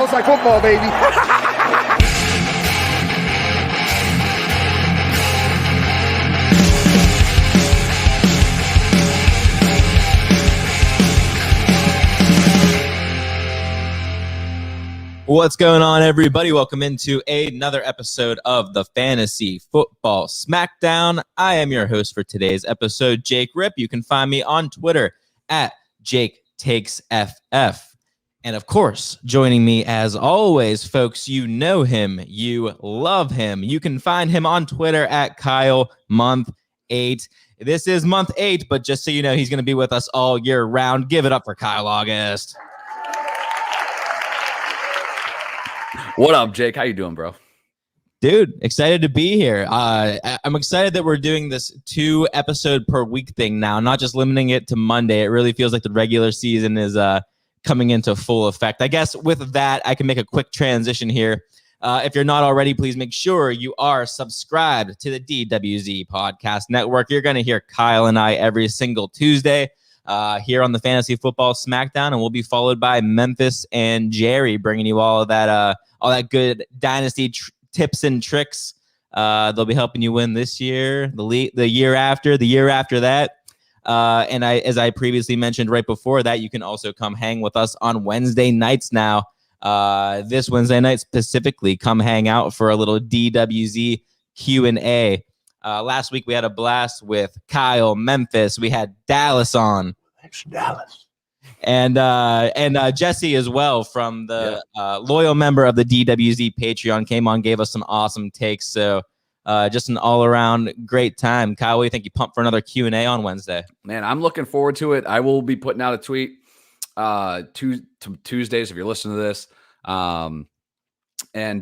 looks like football, baby. What's going on, everybody? Welcome into another episode of the Fantasy Football Smackdown. I am your host for today's episode, Jake Rip. You can find me on Twitter at JakeTakesFF. And of course, joining me as always, folks, you know him, you love him. You can find him on Twitter at KyleMonth8. This is month 8, but just so you know, he's going to be with us all year round. Give it up for Kyle August. What up, Jake? How you doing, bro? Dude, excited to be here. I'm excited that we're doing this 2 episode per week thing now, not just limiting it to Monday. It really feels like the regular season is coming into full effect. I guess with that, I can make a quick transition here. If you're not already, please make sure you are subscribed to the DWZ Podcast Network. You're going to hear Kyle and I every single Tuesday here on the Fantasy Football Smackdown, and we'll be followed by Memphis and Jerry bringing you all of that good dynasty tips and tricks. They'll be helping you win this year, the year after, the year after that. And as I previously mentioned right before that, you can also come hang with us on Wednesday nights now. This Wednesday night specifically, come hang out for a little DWZ Q&A. Last week we had a blast with Kyle, Memphis. We had Dallas on. Thanks, Dallas. And Jesse as well, from the loyal member of the DWZ Patreon, came on, gave us some awesome takes. So just an all-around great time. Kyle, what do you think? You pumped for another Q&A on Wednesday? Man, I'm looking forward to it. I will be putting out a tweet Tuesdays if you're listening to this. And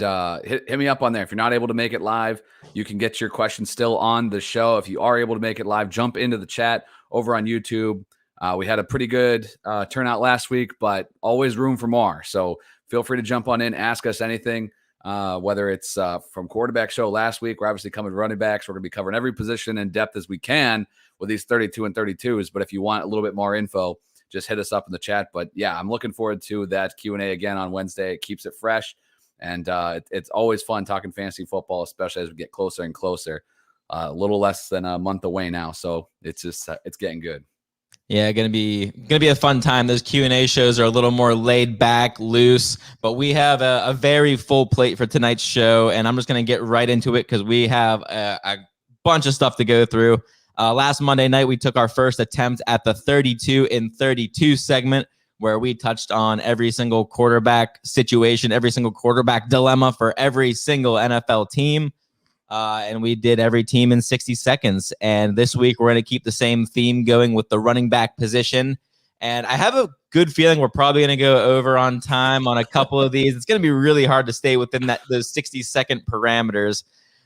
hit me up on there. If you're not able to make it live, you can get your questions still on the show. If you are able to make it live, jump into the chat over on YouTube. We had a pretty good turnout last week, but always room for more. So feel free to jump on in, ask us anything, whether it's from quarterback show last week. We're obviously coming to running backs. We're going to be covering every position in depth as we can with these 32 and 32s. But if you want a little bit more info, just hit us up in the chat. But yeah, I'm looking forward to that Q&A again on Wednesday. It keeps it fresh. And it's always fun talking fantasy football, especially as we get closer and closer. A little less than a month away now. So it's getting good. Yeah, gonna be a fun time. Those Q&A shows are a little more laid back, loose, but we have a very full plate for tonight's show, and I'm just gonna get right into it because we have a bunch of stuff to go through. Last Monday night, we took our first attempt at the 32 in 32 segment, where we touched on every single quarterback situation, every single quarterback dilemma for every single NFL team. And we did every team in 60 seconds. And this week, we're going to keep the same theme going with the running back position. And I have a good feeling we're probably going to go over on time on a couple of these. It's going to be really hard to stay within those 60-second parameters.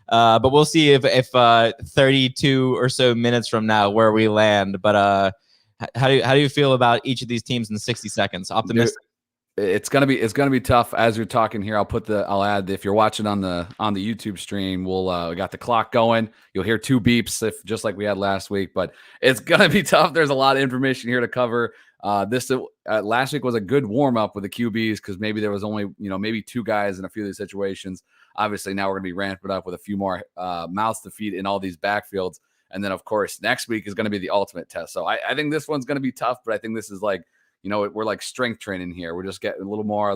But we'll see if 32 or so minutes from now where we land. But how do you feel about each of these teams in 60 seconds? Optimistic? It's gonna be tough. As you're talking here, I'll add, if you're watching on the YouTube stream, we got the clock going. You'll hear 2 beeps just like we had last week, but it's gonna be tough. There's a lot of information here to cover. Last week was a good warm up with the QBs because maybe there was only maybe 2 guys in a few of these situations. Obviously now we're gonna be ramping up with a few more mouths to feed in all these backfields, and then of course next week is gonna be the ultimate test. So I think this one's gonna be tough, but I think this is like, we're like strength training here. We're just getting a little more.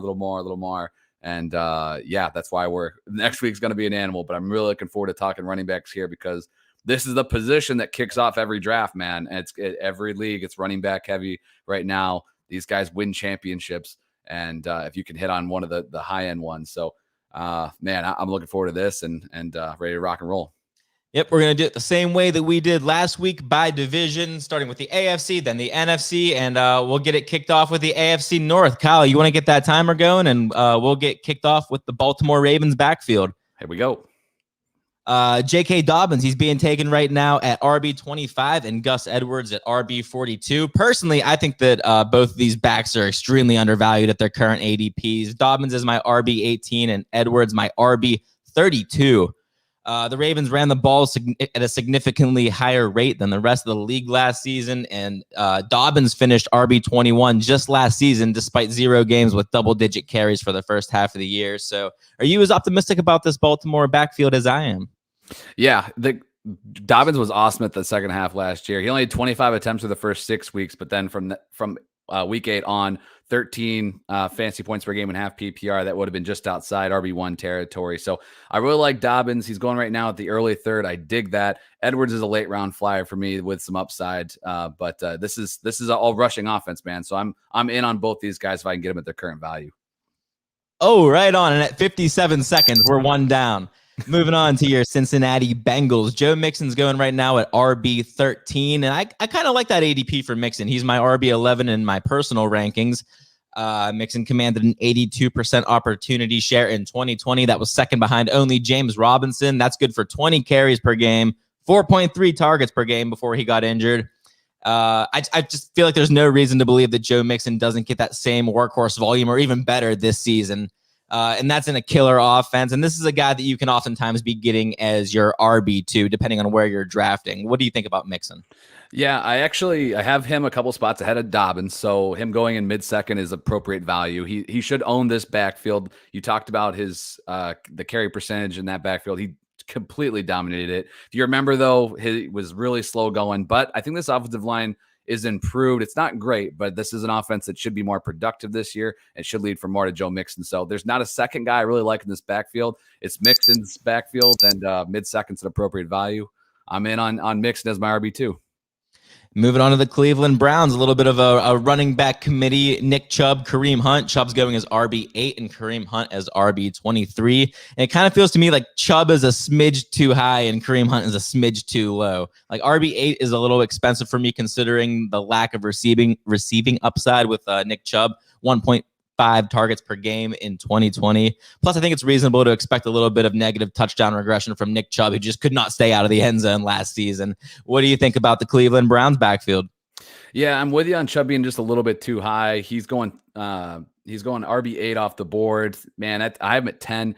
And that's why next week's going to be an animal, but I'm really looking forward to talking running backs here because this is the position that kicks off every draft, man. And every league, it's running back heavy right now. These guys win championships. And if you can hit on one of the high end ones. So man, I'm looking forward to this and ready to rock and roll. Yep, we're going to do it the same way that we did last week by division, starting with the AFC, then the NFC, and we'll get it kicked off with the AFC North. Kyle, you want to get that timer going, and we'll get kicked off with the Baltimore Ravens backfield. Here we go. J.K. Dobbins, he's being taken right now at RB25 and Gus Edwards at RB42. Personally, I think that both of these backs are extremely undervalued at their current ADPs. Dobbins is my RB18 and Edwards my RB32. The Ravens ran the ball at a significantly higher rate than the rest of the league last season, and Dobbins finished RB21 just last season, despite 0 games with double-digit carries for the first half of the year. So are you as optimistic about this Baltimore backfield as I am? Yeah, Dobbins was awesome at the second half last year. He only had 25 attempts for the first 6 weeks, but then from week 8 on, 13 fantasy points per game and half PPR. That would have been just outside RB1 territory. So I really like Dobbins. He's going right now at the early third. I dig that. Edwards is a late round flyer for me with some upside. But this is all rushing offense, man. So I'm in on both these guys if I can get them at their current value. Oh, right on. And at 57 seconds, we're one down. Moving on to your Cincinnati Bengals. Joe Mixon's going right now at RB13. And I kind of like that ADP for Mixon. He's my RB11 in my personal rankings. Mixon commanded an 82% opportunity share in 2020. That was second behind only James Robinson. That's good for 20 carries per game, 4.3 targets per game before he got injured. I just feel like there's no reason to believe that Joe Mixon doesn't get that same workhorse volume or even better this season. And that's in a killer offense. And this is a guy that you can oftentimes be getting as your RB2, depending on where you're drafting. What do you think about Mixon? Yeah, I have him a couple spots ahead of Dobbins, so him going in mid-second is appropriate value. He should own this backfield. You talked about his the carry percentage in that backfield. He completely dominated it. If you remember, though, he was really slow going, but I think this offensive line is improved. It's not great, but this is an offense that should be more productive this year and should lead for more to Joe Mixon. So there's not a second guy I really like in this backfield. It's Mixon's backfield, and mid-second's an appropriate value. I'm in on Mixon as my RB2. Moving on to the Cleveland Browns, a little bit of a running back committee. Nick Chubb, Kareem Hunt. Chubb's going as RB8 and Kareem Hunt as RB23. And it kind of feels to me like Chubb is a smidge too high and Kareem Hunt is a smidge too low. Like RB8 is a little expensive for me considering the lack of receiving upside with Nick Chubb, 1.5 targets per game in 2020. Plus, I think it's reasonable to expect a little bit of negative touchdown regression from Nick Chubb, who just could not stay out of the end zone last season. What do you think about the Cleveland Browns backfield? Yeah, I'm with you on Chubb being just a little bit too high. He's going RB8 off the board. Man, I have him at 10.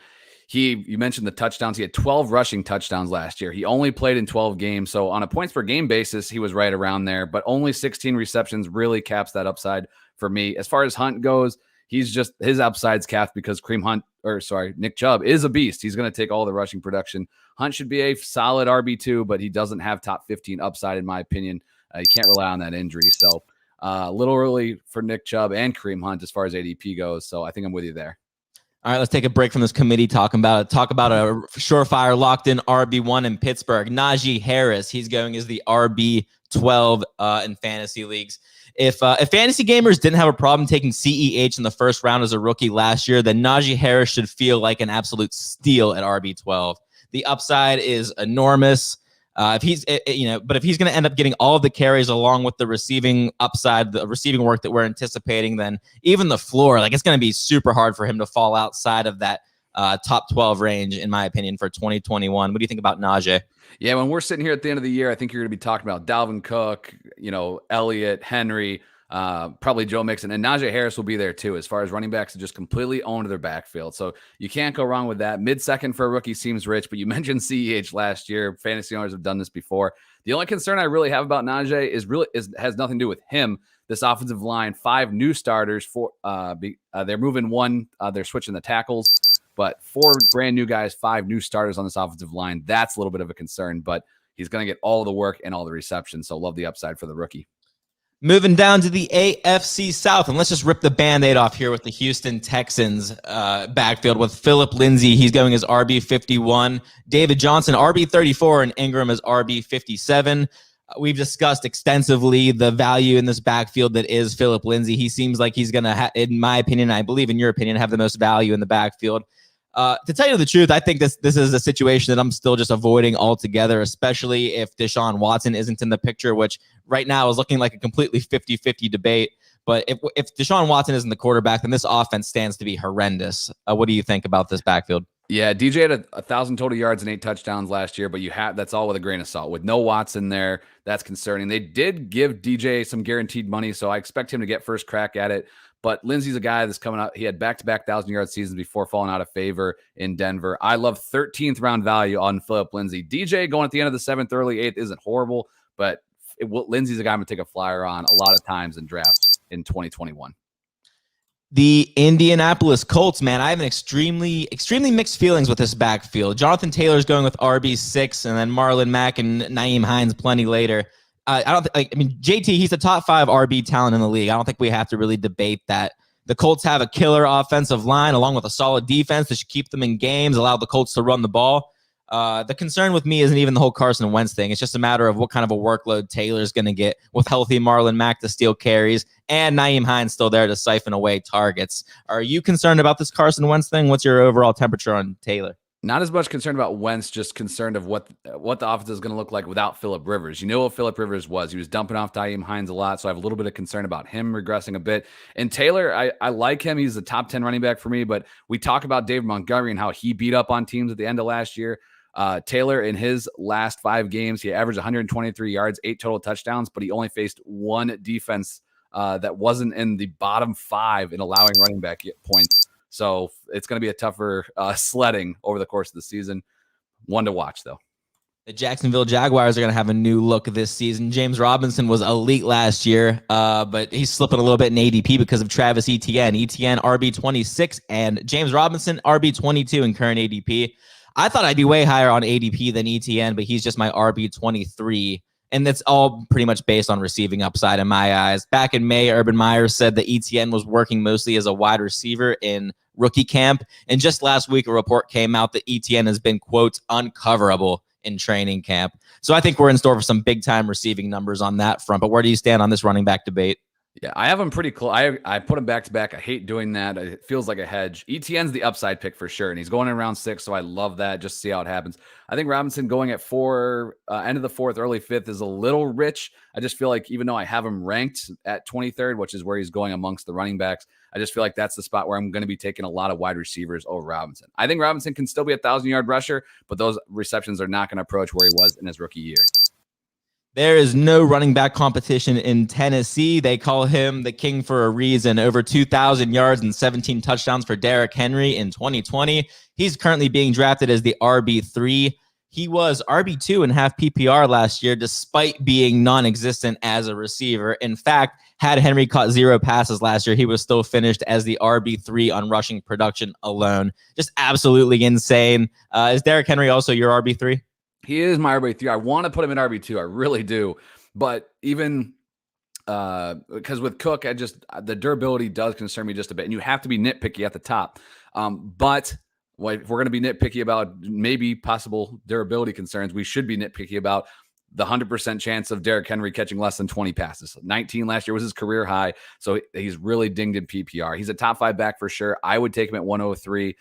You mentioned the touchdowns. He had 12 rushing touchdowns last year. He only played in 12 games. So on a points per game basis, he was right around there, but only 16 receptions really caps that upside for me. As far as Hunt goes, his upside's capped because Nick Chubb is a beast. He's going to take all the rushing production. Hunt should be a solid RB2, but he doesn't have top 15 upside, in my opinion. You can't rely on that injury. So a little early for Nick Chubb and Kareem Hunt as far as ADP goes. So I think I'm with you there. All right, let's take a break from this committee. Talk about a surefire locked-in RB1 in Pittsburgh. Naji Harris, he's going as the RB12 in fantasy leagues. If fantasy gamers didn't have a problem taking CEH in the first round as a rookie last year, then Naji Harris should feel like an absolute steal at RB12. The upside is enormous. But if he's going to end up getting all of the carries along with the receiving upside, the receiving work that we're anticipating, then even the floor, like it's going to be super hard for him to fall outside of that top 12 range, in my opinion, for 2021. What do you think about Najee? Yeah, when we're sitting here at the end of the year, I think you're going to be talking about Dalvin Cook, Elliott, Henry, probably Joe Mixon, and Najee Harris will be there too, as far as running backs to just completely own their backfield. So you can't go wrong with that. Mid-second for a rookie seems rich, but you mentioned CEH last year. Fantasy owners have done this before. The only concern I really have about Najee has nothing to do with him. This offensive line, 5 new starters. They're moving one. They're switching the tackles. But 4 brand new guys, 5 new starters on this offensive line. That's a little bit of a concern, but he's going to get all the work and all the reception. So love the upside for the rookie. Moving down to the AFC South, and let's just rip the Band-Aid off here with the Houston Texans backfield with Phillip Lindsay. He's going as RB51. David Johnson, RB34, and Ingram as RB57. We've discussed extensively the value in this backfield that is Phillip Lindsay. He seems like he's going to, in my opinion, I believe in your opinion, have the most value in the backfield. To tell you the truth, I think this is a situation that I'm still just avoiding altogether, especially if Deshaun Watson isn't in the picture, which right now is looking like a completely 50-50 debate. But if Deshaun Watson isn't the quarterback, then this offense stands to be horrendous. What do you think about this backfield? Yeah, DJ had 1,000 total yards and 8 touchdowns last year, but that's all with a grain of salt. With no Watson there, that's concerning. They did give DJ some guaranteed money, so I expect him to get first crack at it. But Lindsey's a guy that's coming out. He had back-to-back 1,000-yard seasons before falling out of favor in Denver. I love 13th round value on Phillip Lindsay. DJ going at the end of the 7th, early 8th isn't horrible, but Lindsey's a guy I'm going to take a flyer on a lot of times in drafts in 2021. The Indianapolis Colts, man, I have an extremely mixed feelings with this backfield. Jonathan Taylor's going with RB6, and then Marlon Mack and Nyheim Hines plenty later. JT, he's the top 5 RB talent in the league. I don't think we have to really debate that. The Colts have a killer offensive line along with a solid defense that should keep them in games, allow the Colts to run the ball. The concern with me isn't even the whole Carson Wentz thing. It's just a matter of what kind of a workload Taylor's going to get with healthy Marlon Mack to steal carries and Nyheim Hines still there to siphon away targets. Are you concerned about this Carson Wentz thing? What's your overall temperature on Taylor? Not as much concerned about Wentz, just concerned of what the offense is going to look like without Phillip Rivers. You know what Phillip Rivers was. He was dumping off Nyheim Hines a lot, so I have a little bit of concern about him regressing a bit. And Taylor, I like him. He's the top 10 running back for me, but we talk about David Montgomery and how he beat up on teams at the end of last year. Taylor, in his last 5 games, he averaged 123 yards, 8 total touchdowns, but he only faced one defense that wasn't in the bottom 5 in allowing running back points. So it's going to be a tougher sledding over the course of the season. One to watch, though. The Jacksonville Jaguars are going to have a new look this season. James Robinson was elite last year, but he's slipping a little bit in ADP because of Travis Etienne. Etienne, RB26, and James Robinson, RB22 in current ADP. I thought I'd be way higher on ADP than Etienne, but he's just my RB23. And that's all pretty much based on receiving upside in my eyes. Back in May, Urban Meyer said that Etienne was working mostly as a wide receiver in rookie camp. And just last week, a report came out that Etienne has been, quote, uncoverable in training camp. So I think we're in store for some big-time receiving numbers on that front. But where do you stand on this running back debate? Yeah, I have him pretty close. I put him back to back. I hate doing that. It feels like a hedge. Etienne's the upside pick for sure, and he's going in round 6, so I love that. Just see how it happens. I think Robinson going at 4, end of the 4th, early 5th is a little rich. I just feel like even though I have him ranked at 23rd, which is where he's going amongst the running backs, I just feel like that's the spot where I'm going to be taking a lot of wide receivers over Robinson. I think Robinson can still be a 1,000-yard rusher, but those receptions are not going to approach where he was in his rookie year. There is no running back competition in Tennessee. They call him the king for a reason. Over 2,000 yards and 17 touchdowns for Derrick Henry in 2020. He's currently being drafted as the RB3. He was RB2 in half PPR last year, despite being non-existent as a receiver. In fact, had Henry caught 0 passes last year, he was still finished as the RB3 on rushing production alone. Just absolutely insane. Is Derrick Henry also your RB3? He is my RB3. I want to put him in RB2. I really do. But even because with Cook, the durability does concern me just a bit. And you have to be nitpicky at the top. But if we're going to be nitpicky about maybe possible durability concerns, we should be nitpicky about the 100% chance of Derrick Henry catching less than 20 passes. 19 last year was his career high. So he's really dinged in PPR. He's a top 5 back for sure. I would take him at 103.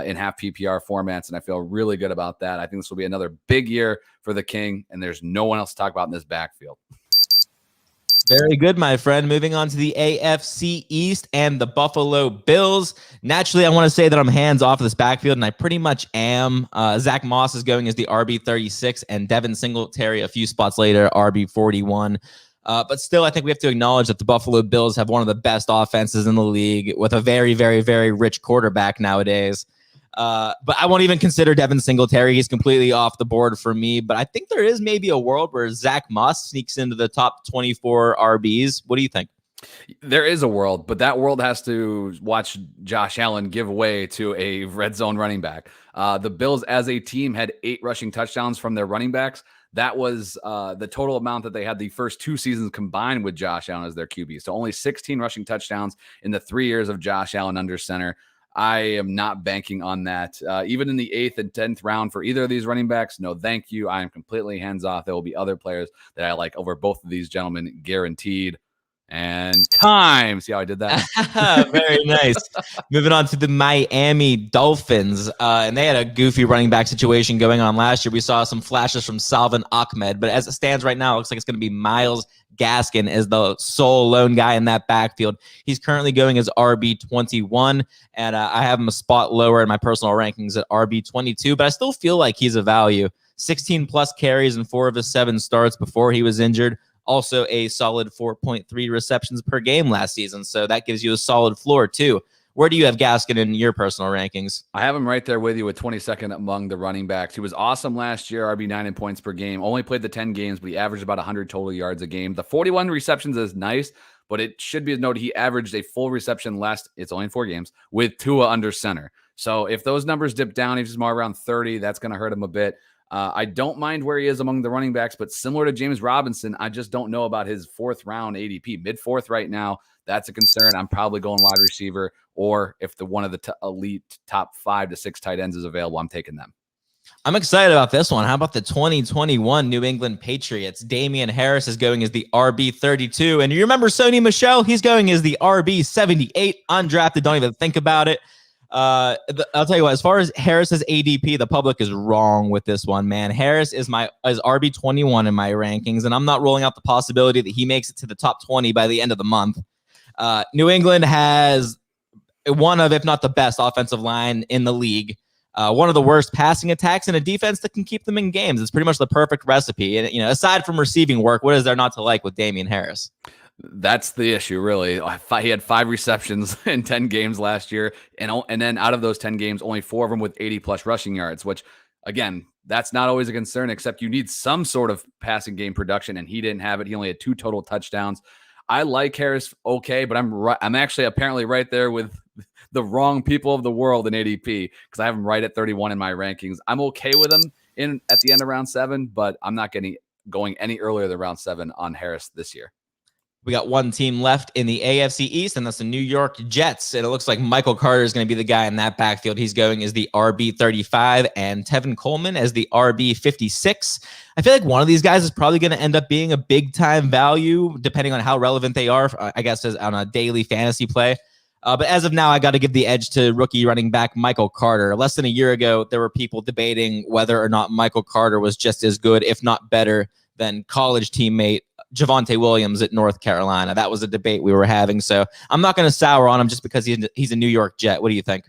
In half PPR formats, and I feel really good about that. I think this will be another big year for the King, and there's no one else to talk about in this backfield. Very good, my friend. Moving on to the AFC East and the Buffalo Bills. Naturally, I want to say that I'm hands off of this backfield, and I pretty much am. Zach Moss is going as the RB36, and Devin Singletary a few spots later, RB41. But still, I think we have to acknowledge that the Buffalo Bills have one of the best offenses in the league with a very, very, very rich quarterback nowadays. But I won't even consider Devin Singletary. He's completely off the board for me. But I think there is maybe a world where Zach Moss sneaks into the top 24 RBs. What do you think? There is a world, but that world has to watch Josh Allen give away to a red zone running back. The Bills as a team had 8 rushing touchdowns from their running backs. That was the total amount that they had the first 2 seasons combined with Josh Allen as their QB. So only 16 rushing touchdowns in the 3 years of Josh Allen under center. I am not banking on that. Even in the 8th and 10th round for either of these running backs, no thank you. I am completely hands off. There will be other players that I like over both of these gentlemen, guaranteed. And time. See how I did that? Very nice. Moving on to the Miami Dolphins. And they had a goofy running back situation going on last year. We saw some flashes from Salvin Ahmed, but as it stands right now, it looks like it's going to be Myles Gaskin as the sole lone guy in that backfield. He's currently going as RB21, and I have him a spot lower in my personal rankings at RB22, but I still feel like he's a value. 16 plus carries in 4 of his 7 starts before he was injured. also a solid 4.3 receptions per game last season. So that gives you a solid floor too. Where do you have Gaskin in your personal rankings? I have him right there with you with 22nd among the running backs. He was awesome last year, RB9 in points per game. Only played the 10 games, but he averaged about 100 total yards a game. The 41 receptions is nice, but it should be noted he averaged a full reception less. It's only in 4 games with Tua under center. So if those numbers dip down, he's more around 30. That's going to hurt him a bit. I don't mind where he is among the running backs, but similar to James Robinson, I just don't know about his 4th round ADP. Mid-4th right now, that's a concern. I'm probably going wide receiver, or if one of the elite top 5 to 6 tight ends is available, I'm taking them. I'm excited about this one. How about the 2021 New England Patriots? Damian Harris is going as the RB32. And you remember Sony Michel? He's going as the RB78. Undrafted. Don't even think about it. I'll tell you what, as far as Harris's ADP, the public is wrong with this one, man. Harris is RB21 in my rankings, and I'm not rolling out the possibility that he makes it to the top 20 by the end of the month. New England has one of, if not the best offensive line in the league. One of the worst passing attacks, and a defense that can keep them in games. It's pretty much the perfect recipe. And, aside from receiving work, what is there not to like with Damian Harris? That's the issue, really. He had 5 receptions in 10 games last year, and then out of those 10 games, only 4 of them with 80-plus rushing yards, which, again, that's not always a concern, except you need some sort of passing game production, and he didn't have it. He only had 2 total touchdowns. I like Harris okay, but I'm actually apparently right there with the wrong people of the world in ADP because I have him right at 31 in my rankings. I'm okay with him at the end of round 7, but I'm not going any earlier than round 7 on Harris this year. We got one team left in the AFC East, and that's the New York Jets. And it looks like Michael Carter is going to be the guy in that backfield. He's going as the RB35 and Tevin Coleman as the RB56. I feel like one of these guys is probably going to end up being a big-time value, depending on how relevant they are, I guess, on a daily fantasy play. But as of now, I got to give the edge to rookie running back Michael Carter. Less than a year ago, there were people debating whether or not Michael Carter was just as good, if not better, than college teammate Javonte Williams at North Carolina. That was a debate we were having. So I'm not going to sour on him just because he's a New York Jet. What do you think?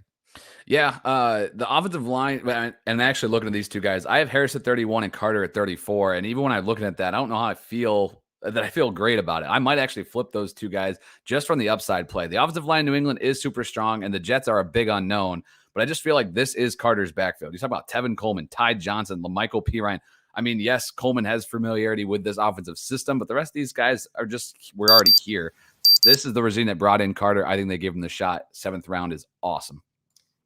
Yeah, the offensive line, and actually looking at these two guys, I have Harris at 31 and Carter at 34. And even when I'm looking at that, I don't know how I feel great about it. I might actually flip those two guys just from the upside play. The offensive line in New England is super strong, and the Jets are a big unknown. But I just feel like this is Carter's backfield. You talk about Tevin Coleman, Ty Johnson, LaMichael Pirine. I mean, yes, Coleman has familiarity with this offensive system, but the rest of these guys we're already here. This is the regime that brought in Carter. I think they gave him the shot. 7th round is awesome.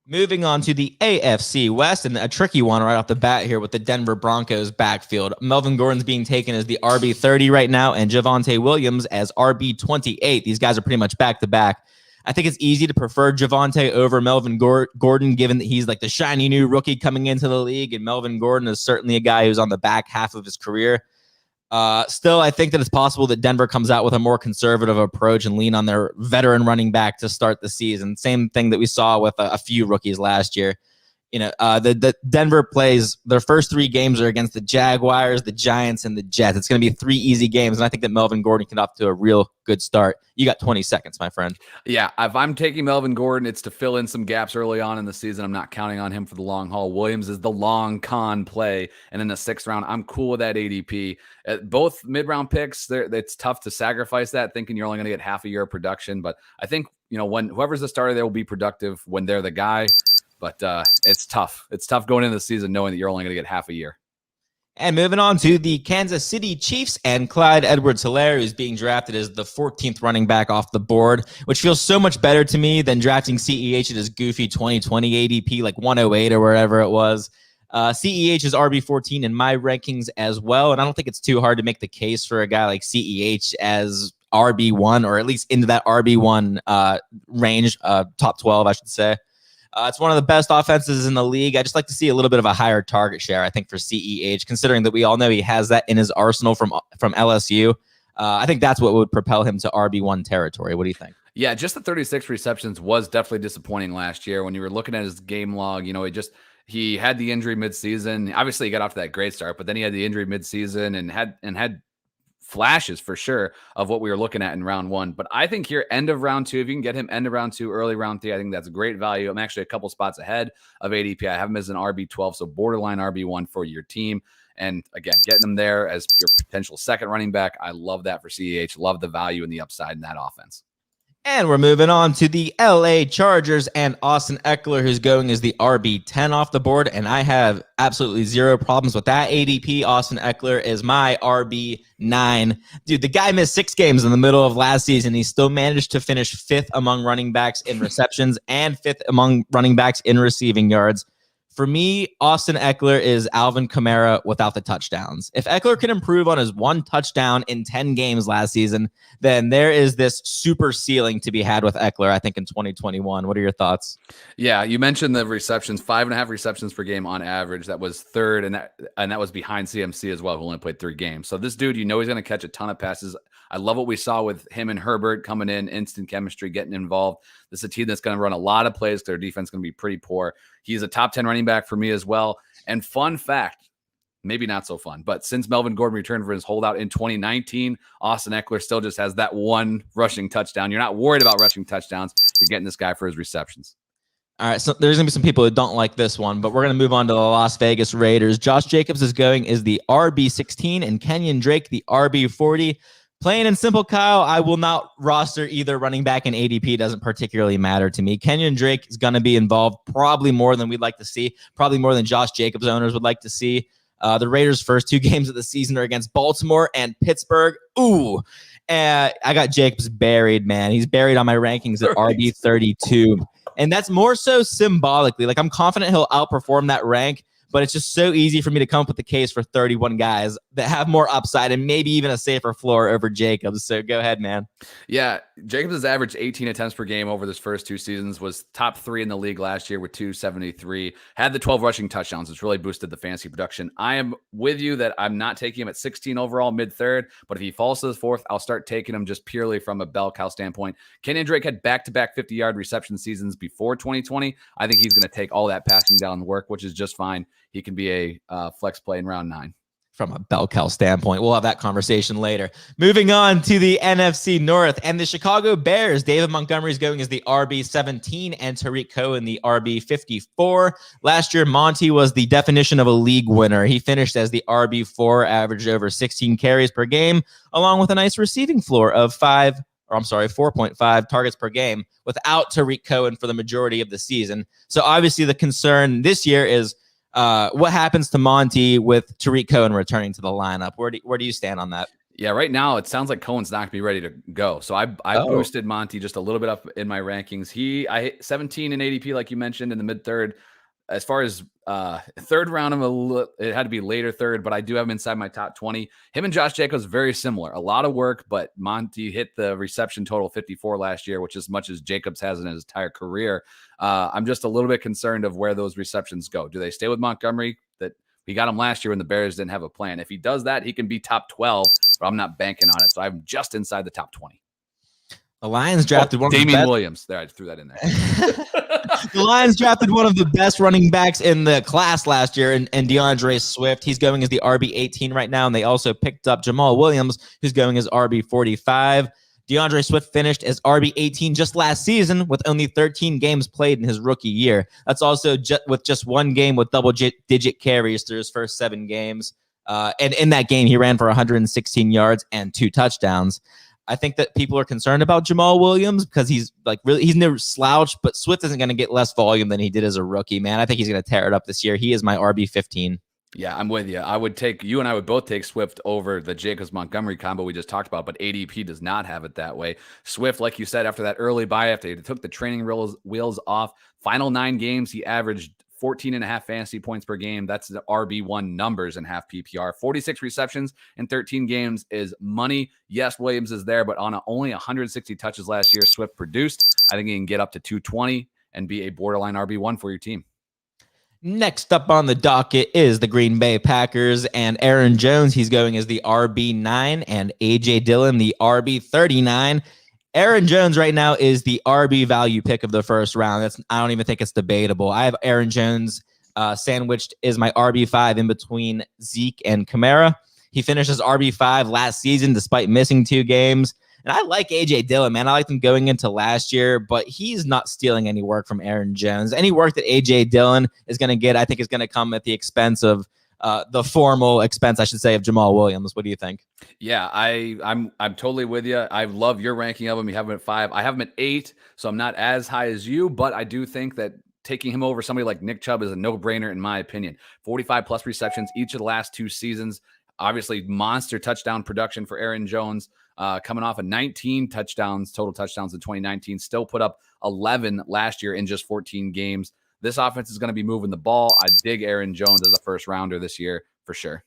Moving on to the AFC West, and a tricky one right off the bat here with the Denver Broncos backfield. Melvin Gordon's being taken as the RB30 right now, and Javonte Williams as RB28. These guys are pretty much back-to-back. I think it's easy to prefer Javonte over Melvin Gordon, given that he's like the shiny new rookie coming into the league, and Melvin Gordon is certainly a guy who's on the back half of his career. Still, I think that it's possible that Denver comes out with a more conservative approach and lean on their veteran running back to start the season. Same thing that we saw with a few rookies last year. The Denver plays their first 3 games are against the Jaguars, the Giants, and the Jets. It's going to be 3 easy games, and I think that Melvin Gordon can off to a real good start. You got 20 seconds, my friend. Yeah, if I'm taking Melvin Gordon, it's to fill in some gaps early on in the season. I'm not counting on him for the long haul. Williams is the long con play, and in the 6th round, I'm cool with that ADP. Both mid-round picks, it's tough to sacrifice that, thinking you're only going to get half a year of production. But I think when whoever's the starter, they will be productive when they're the guy. But it's tough. It's tough going into the season knowing that you're only going to get half a year. And moving on to the Kansas City Chiefs and Clyde Edwards-Helaire, who's being drafted as the 14th running back off the board, which feels so much better to me than drafting CEH at his goofy 2020 ADP, like 108 or wherever it was. CEH is RB14 in my rankings as well, and I don't think it's too hard to make the case for a guy like CEH as RB1, or at least into that RB1 range, top 12, I should say. It's one of the best offenses in the league. I just like to see a little bit of a higher target share, I think, for CEH, considering that we all know he has that in his arsenal from LSU. I think that's what would propel him to RB1 territory. What do you think? Yeah, just the 36 receptions was definitely disappointing last year. When you were looking at his game log, he had the injury midseason. Obviously, he got off to that great start, but then he had the injury midseason and had flashes for sure of what we were looking at in round 1. But I think here, end of round 2, if you can get him end of round 2, early round 3, I think that's a great value. I'm actually a couple spots ahead of ADP. I have him as an RB12, so borderline RB1 for your team. And again, getting him there as your potential second running back, I love that for CEH. Love the value and the upside in that offense. And we're moving on to the LA Chargers and Austin Eckler, who's going as the RB10 off the board. And I have absolutely zero problems with that ADP. Austin Eckler is my RB9. Dude, the guy missed 6 games in the middle of last season. He still managed to finish 5th among running backs in receptions and 5th among running backs in receiving yards. For me, Austin Eckler is Alvin Kamara without the touchdowns. If Eckler can improve on his 1 touchdown in 10 games last season, then there is this super ceiling to be had with Eckler, I think, in 2021. What are your thoughts? Yeah, you mentioned the receptions, 5.5 receptions per game on average. That was 3rd, and that was behind CMC as well, who only played 3 games. So this dude, he's going to catch a ton of passes. I love what we saw with him and Herbert coming in, instant chemistry, getting involved. This is a team that's going to run a lot of plays. Their defense is going to be pretty poor. He's a top 10 running back for me as well. And fun fact, maybe not so fun, but since Melvin Gordon returned for his holdout in 2019, Austin Eckler still just has that 1 rushing touchdown. You're not worried about rushing touchdowns. You're getting this guy for his receptions. All right, so there's going to be some people who don't like this one, but we're going to move on to the Las Vegas Raiders. Josh Jacobs is going as the RB16 and Kenyon Drake the RB40. Plain and simple, Kyle, I will not roster either running back, and ADP doesn't particularly matter to me. Kenyon Drake is going to be involved probably more than we'd like to see, probably more than Josh Jacobs owners would like to see. The Raiders' first 2 games of the season are against Baltimore and Pittsburgh. Ooh, I got Jacobs buried, man. He's buried on my rankings at RB32. And that's more so symbolically. Like, I'm confident he'll outperform that rank, but it's just so easy for me to come up with the case for 31 guys that have more upside and maybe even a safer floor over Jacobs. So go ahead, man. Yeah, Jacobs has averaged 18 attempts per game over his first 2 seasons, was top 3 in the league last year with 273, had the 12 rushing touchdowns, which really boosted the fantasy production. I am with you that I'm not taking him at 16 overall, mid-3rd, but if he falls to the 4th, I'll start taking him just purely from a bell cow standpoint. Kenyon Drake had back-to-back 50-yard reception seasons before 2020. I think he's going to take all that passing down work, which is just fine. He can be a flex play in round 9. From a bell cow standpoint. We'll have that conversation later. Moving on to the NFC North and the Chicago Bears. David Montgomery is going as the RB17 and Tariq Cohen the RB54. Last year, Monty was the definition of a league winner. He finished as the RB4, averaged over 16 carries per game, along with a nice receiving floor of 4.5 targets per game without Tariq Cohen for the majority of the season. So obviously the concern this year is what happens to Monty with Tariq Cohen returning to the lineup? Where do you stand on that? Yeah, right now it sounds like Cohen's not going to be ready to go. So I boosted Monty just a little bit up in my rankings. I hit 17 in ADP, like you mentioned, in the mid-3rd. As far as 3rd round, it had to be later 3rd, but I do have him inside my top 20. Him and Josh Jacobs, very similar. A lot of work, but Monty hit the reception total 54 last year, which is as much as Jacobs has in his entire career. I'm just a little bit concerned of where those receptions go. Do they stay with Montgomery? That we got him last year when the Bears didn't have a plan. If he does that, he can be top 12, but I'm not banking on it. So I'm just inside the top 20. The Lions drafted one of Damian the best. Williams. There, I threw that in there. The Lions drafted one of the best running backs in the class last year, and DeAndre Swift. He's going as the RB18 right now, and they also picked up Jamal Williams, who's going as RB45. DeAndre Swift finished as RB18 just last season with only 13 games played in his rookie year. That's also with just 1 game with double-digit carries through his first 7 games. And in that game, he ran for 116 yards and 2 touchdowns. I think that people are concerned about Jamal Williams because he's no slouch, but Swift isn't going to get less volume than he did as a rookie, man. I think he's going to tear it up this year. He is my RB15. Yeah, I'm with you. You and I would both take Swift over the Jacobs-Montgomery combo we just talked about, but ADP does not have it that way. Swift, like you said, after that early bye, after he took the training wheels off, final 9 games, he averaged 14.5 fantasy points per game. That's the RB1 numbers in half PPR. 46 receptions in 13 games is money. Yes, Williams is there, but on only 160 touches last year, Swift produced. I think he can get up to 220 and be a borderline RB1 for your team. Next up on the docket is the Green Bay Packers and Aaron Jones. He's going as the RB9 and A.J. Dillon, the RB39. Aaron Jones right now is the RB value pick of the first round. I don't even think it's debatable. I have Aaron Jones sandwiched as my RB5 in between Zeke and Kamara. He finished as RB5 last season despite missing 2 games. And I like A.J. Dillon, man. I liked him going into last year, but he's not stealing any work from Aaron Jones. Any work that A.J. Dillon is going to get, I think, is going to come at the expense of the formal expense, I should say, of Jamal Williams. What do you think? Yeah, I'm totally with you. I love your ranking of him. You have him at 5. I have him at 8, so I'm not as high as you, but I do think that taking him over somebody like Nick Chubb is a no-brainer in my opinion. 45 plus receptions each of the last 2 seasons. Obviously, monster touchdown production for Aaron Jones, coming off of 19 touchdowns, total touchdowns in 2019. Still put up 11 last year in just 14 games. This offense is going to be moving the ball. I dig Aaron Jones as a first rounder this year for sure.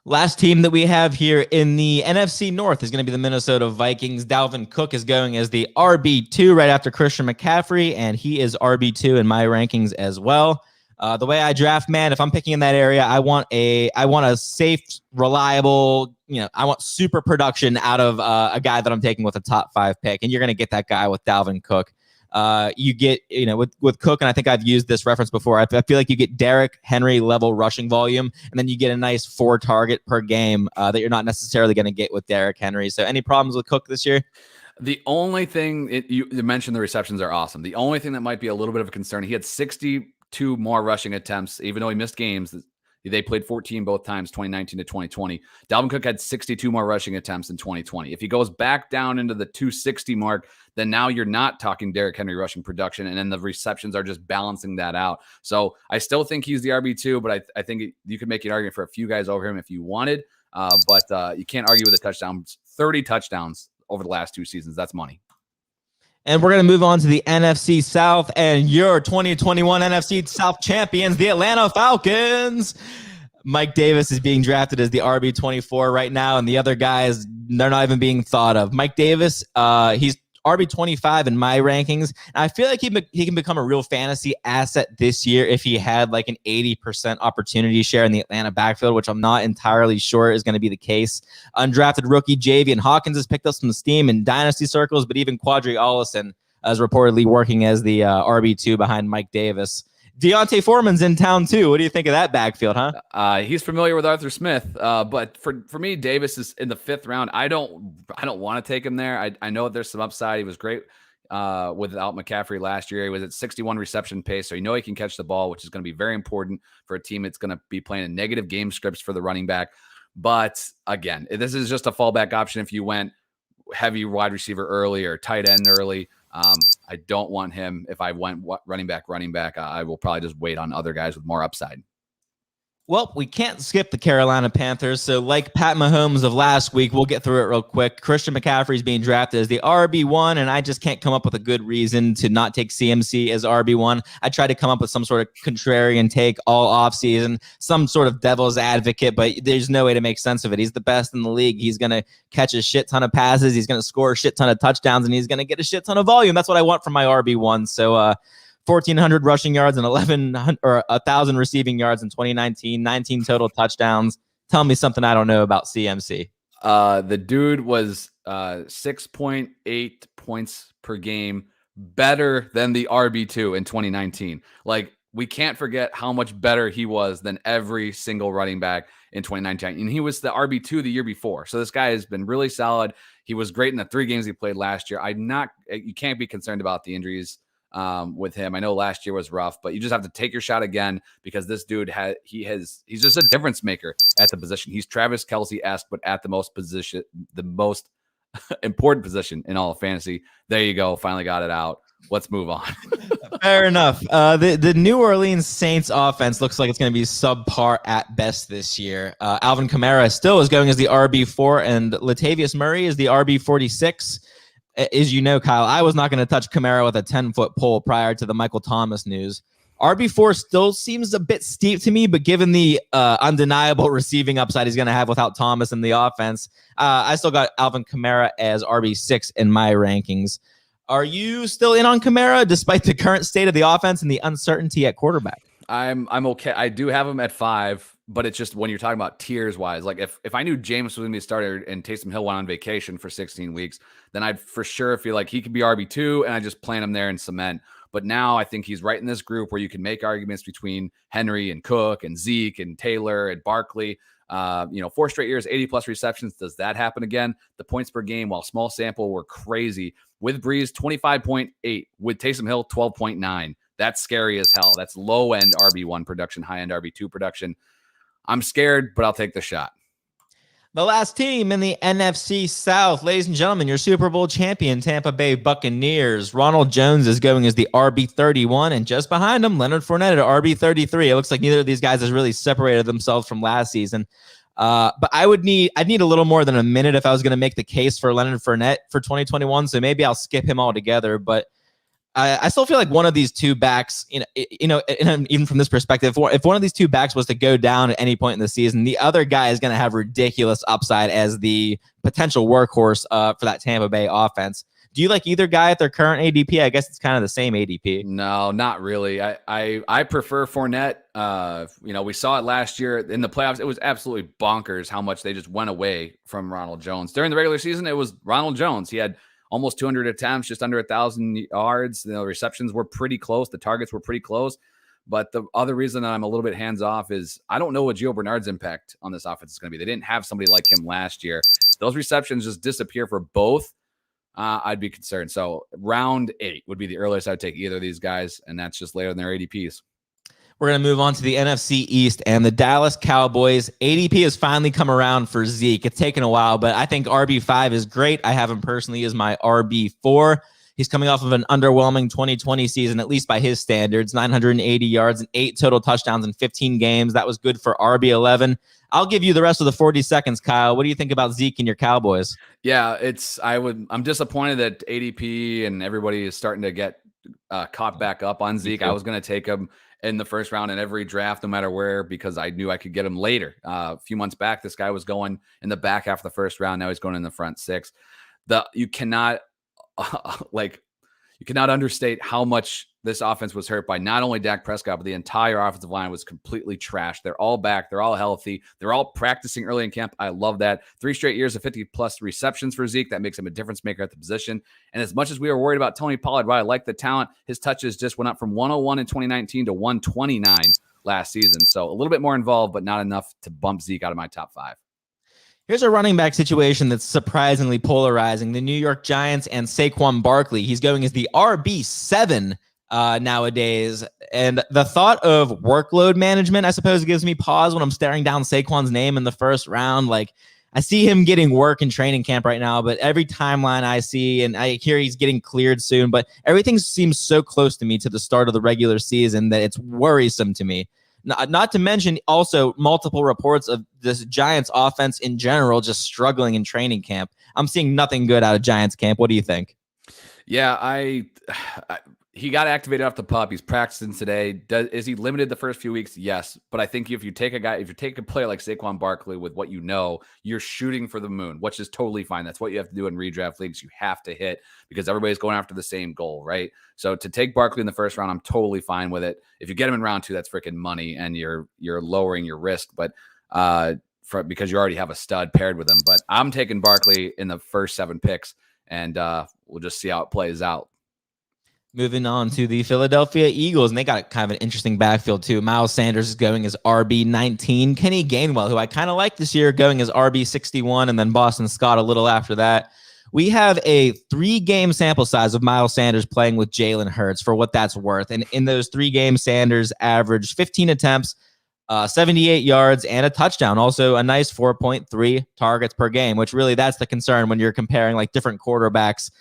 Last team that we have here in the NFC North is going to be the Minnesota Vikings. Dalvin Cook is going as the RB2 right after Christian McCaffrey, and he is RB2 in my rankings as well. The way I draft, man, if I'm picking in that area, I want a safe, reliable, I want super production out of a guy that I'm taking with a top 5 pick, and you're going to get that guy with Dalvin Cook. You get, with Cook, and I think I've used this reference before, I feel like you get Derrick Henry level rushing volume, and then you get a nice 4 target per game that you're not necessarily going to get with Derrick Henry. So any problems with Cook this year? The only thing, you mentioned the receptions are awesome. The only thing that might be a little bit of a concern, he had 62 more rushing attempts, even though he missed games. They played 14 both times, 2019 to 2020. Dalvin Cook had 62 more rushing attempts in 2020. If he goes back down into the 260 mark, then now you're not talking Derrick Henry rushing production, and then the receptions are just balancing that out. So I still think he's the RB2, but I think you could make an argument for a few guys over him if you wanted, but you can't argue with the touchdowns. 30 touchdowns over the last 2 seasons. That's money. And we're going to move on to the NFC South and your 2021 NFC South champions, the Atlanta Falcons. Mike Davis is being drafted as the RB24 right now, and the other guys, they're not even being thought of. Mike Davis, he's RB25 in my rankings. And I feel like he can become a real fantasy asset this year if he had like an 80% opportunity share in the Atlanta backfield, which I'm not entirely sure is going to be the case. Undrafted rookie Javian Hawkins has picked up some steam in dynasty circles, but even Quadri Allison is reportedly working as the RB2 behind Mike Davis. Deontay Foreman's in town too. What do you think of that backfield, huh? He's familiar with Arthur Smith, but for me, Davis is in the 5th round. I don't want to take him there. I know there's some upside. He was great without McCaffrey last year. He was at 61 reception pace, so he can catch the ball, which is going to be very important for a team that's going to be playing in negative game scripts for the running back. But again, this is just a fallback option if you went heavy wide receiver early or tight end early. I don't want him. If I went running back, I will probably just wait on other guys with more upside. Well, we can't skip the Carolina Panthers. So like Pat Mahomes of last week, we'll get through it real quick. Christian McCaffrey is being drafted as the RB1, and I just can't come up with a good reason to not take CMC as RB1. I tried to come up with some sort of contrarian take all offseason, some sort of devil's advocate, but there's no way to make sense of it. He's the best in the league. He's going to catch a shit ton of passes. He's going to score a shit ton of touchdowns, and he's going to get a shit ton of volume. That's what I want from my RB1. So, 1,400 rushing yards and 1,000 receiving yards in 2019, 19 total touchdowns. Tell me something I don't know about CMC. The dude was 6.8 points per game, better than the RB2 in 2019. Like, we can't forget how much better he was than every single running back in 2019. And he was the RB2 the year before. So this guy has been really solid. He was great in the 3 games he played last year. You can't be concerned about the injuries with him. I know last year was rough, but you just have to take your shot again because this dude he's just a difference maker at the position. He's Travis Kelce-esque, but at the most important position in all of fantasy. There you go. Finally got it out. Let's move on. Fair enough. The New Orleans Saints offense looks like it's going to be subpar at best this year. Alvin Kamara still is going as the RB4, and Latavius Murray is the RB46. As you know, Kyle, I was not going to touch Kamara with a 10-foot pole prior to the Michael Thomas news. RB4 still seems a bit steep to me, but given the undeniable receiving upside he's going to have without Thomas in the offense, I still got Alvin Kamara as RB6 in my rankings. Are you still in on Kamara despite the current state of the offense and the uncertainty at quarterback? I'm okay. I do have him at 5. But it's just when you're talking about tiers wise, like if I knew James was going to be a starter and Taysom Hill went on vacation for 16 weeks, then I'd for sure feel like he could be RB2 and I just plant him there in cement. But now I think he's right in this group where you can make arguments between Henry and Cook and Zeke and Taylor and Barkley. 4 straight years, 80 plus receptions. Does that happen again? The points per game, while small sample, were crazy. With Breeze, 25.8. With Taysom Hill, 12.9. That's scary as hell. That's low end RB1 production, high end RB2 production. I'm scared, but I'll take the shot. The last team in the NFC South, ladies and gentlemen, your Super Bowl champion, Tampa Bay Buccaneers. Ronald Jones is going as the RB31, and just behind him, Leonard Fournette at RB33. It looks like neither of these guys has really separated themselves from last season. But I'd need a little more than a minute if I was going to make the case for Leonard Fournette for 2021. So maybe I'll skip him altogether. But I still feel like one of these two backs, even from this perspective, if one of these two backs was to go down at any point in the season, the other guy is going to have ridiculous upside as the potential workhorse for that Tampa Bay offense. Do you like either guy at their current ADP? I guess it's kind of the same ADP. No, not really. I prefer Fournette. We saw it last year in the playoffs. It was absolutely bonkers how much they just went away from Ronald Jones. During the regular season, it was Ronald Jones. He had almost 200 attempts, just under 1,000 yards. The receptions were pretty close. The targets were pretty close. But the other reason that I'm a little bit hands-off is I don't know what Gio Bernard's impact on this offense is going to be. They didn't have somebody like him last year. Those receptions just disappear for both. I'd be concerned. So round 8 would be the earliest I would take either of these guys, and that's just later than their ADPs. We're going to move on to the NFC East and the Dallas Cowboys. ADP has finally come around for Zeke. It's taken a while, but I think RB5 is great. I have him personally as my RB4. He's coming off of an underwhelming 2020 season, at least by his standards, 980 yards and 8 total touchdowns in 15 games. That was good for RB11. I'll give you the rest of the 40 seconds, Kyle. What do you think about Zeke and your Cowboys? Yeah, I'm disappointed that ADP and everybody is starting to get caught back up on Zeke. I was going to take him in the first round in every draft, no matter where, because I knew I could get him later. A few months back, this guy was going in the back half of the first round. Now he's going in the front 6. You cannot understate how much this offense was hurt by not only Dak Prescott, but the entire offensive line was completely trashed. They're all back. They're all healthy. They're all practicing early in camp. I love that. 3 straight years of 50-plus receptions for Zeke. That makes him a difference maker at the position. And as much as we were worried about Tony Pollard, while I like the talent, his touches just went up from 101 in 2019 to 129 last season. So a little bit more involved, but not enough to bump Zeke out of my top 5. Here's a running back situation that's surprisingly polarizing. The New York Giants and Saquon Barkley. He's going as the RB7 nowadays. And the thought of workload management, I suppose, gives me pause when I'm staring down Saquon's name in the first round. Like, I see him getting work in training camp right now, but every timeline I see, and I hear he's getting cleared soon, but everything seems so close to me to the start of the regular season that it's worrisome to me. Not to mention also multiple reports of this Giants offense in general just struggling in training camp. I'm seeing nothing good out of Giants camp. What do you think? Yeah, he got activated off the pup. He's practicing today. Is he limited the first few weeks? Yes. But I think if you take a player like Saquon Barkley with what you know, you're shooting for the moon, which is totally fine. That's what you have to do in redraft leagues. You have to hit because everybody's going after the same goal, right? So to take Barkley in the first round, I'm totally fine with it. If you get him in round 2, that's freaking money, and you're lowering your risk. But because you already have a stud paired with him. But I'm taking Barkley in the first 7 picks, and we'll just see how it plays out. Moving on to the Philadelphia Eagles, and they got kind of an interesting backfield too. Miles Sanders is going as RB19. Kenny Gainwell, who I kind of like this year, going as RB61, and then Boston Scott a little after that. We have a 3-game sample size of Miles Sanders playing with Jalen Hurts for what that's worth. And in those 3 games, Sanders averaged 15 attempts, 78 yards, and a touchdown. Also a nice 4.3 targets per game, which really that's the concern when you're comparing like different quarterbacks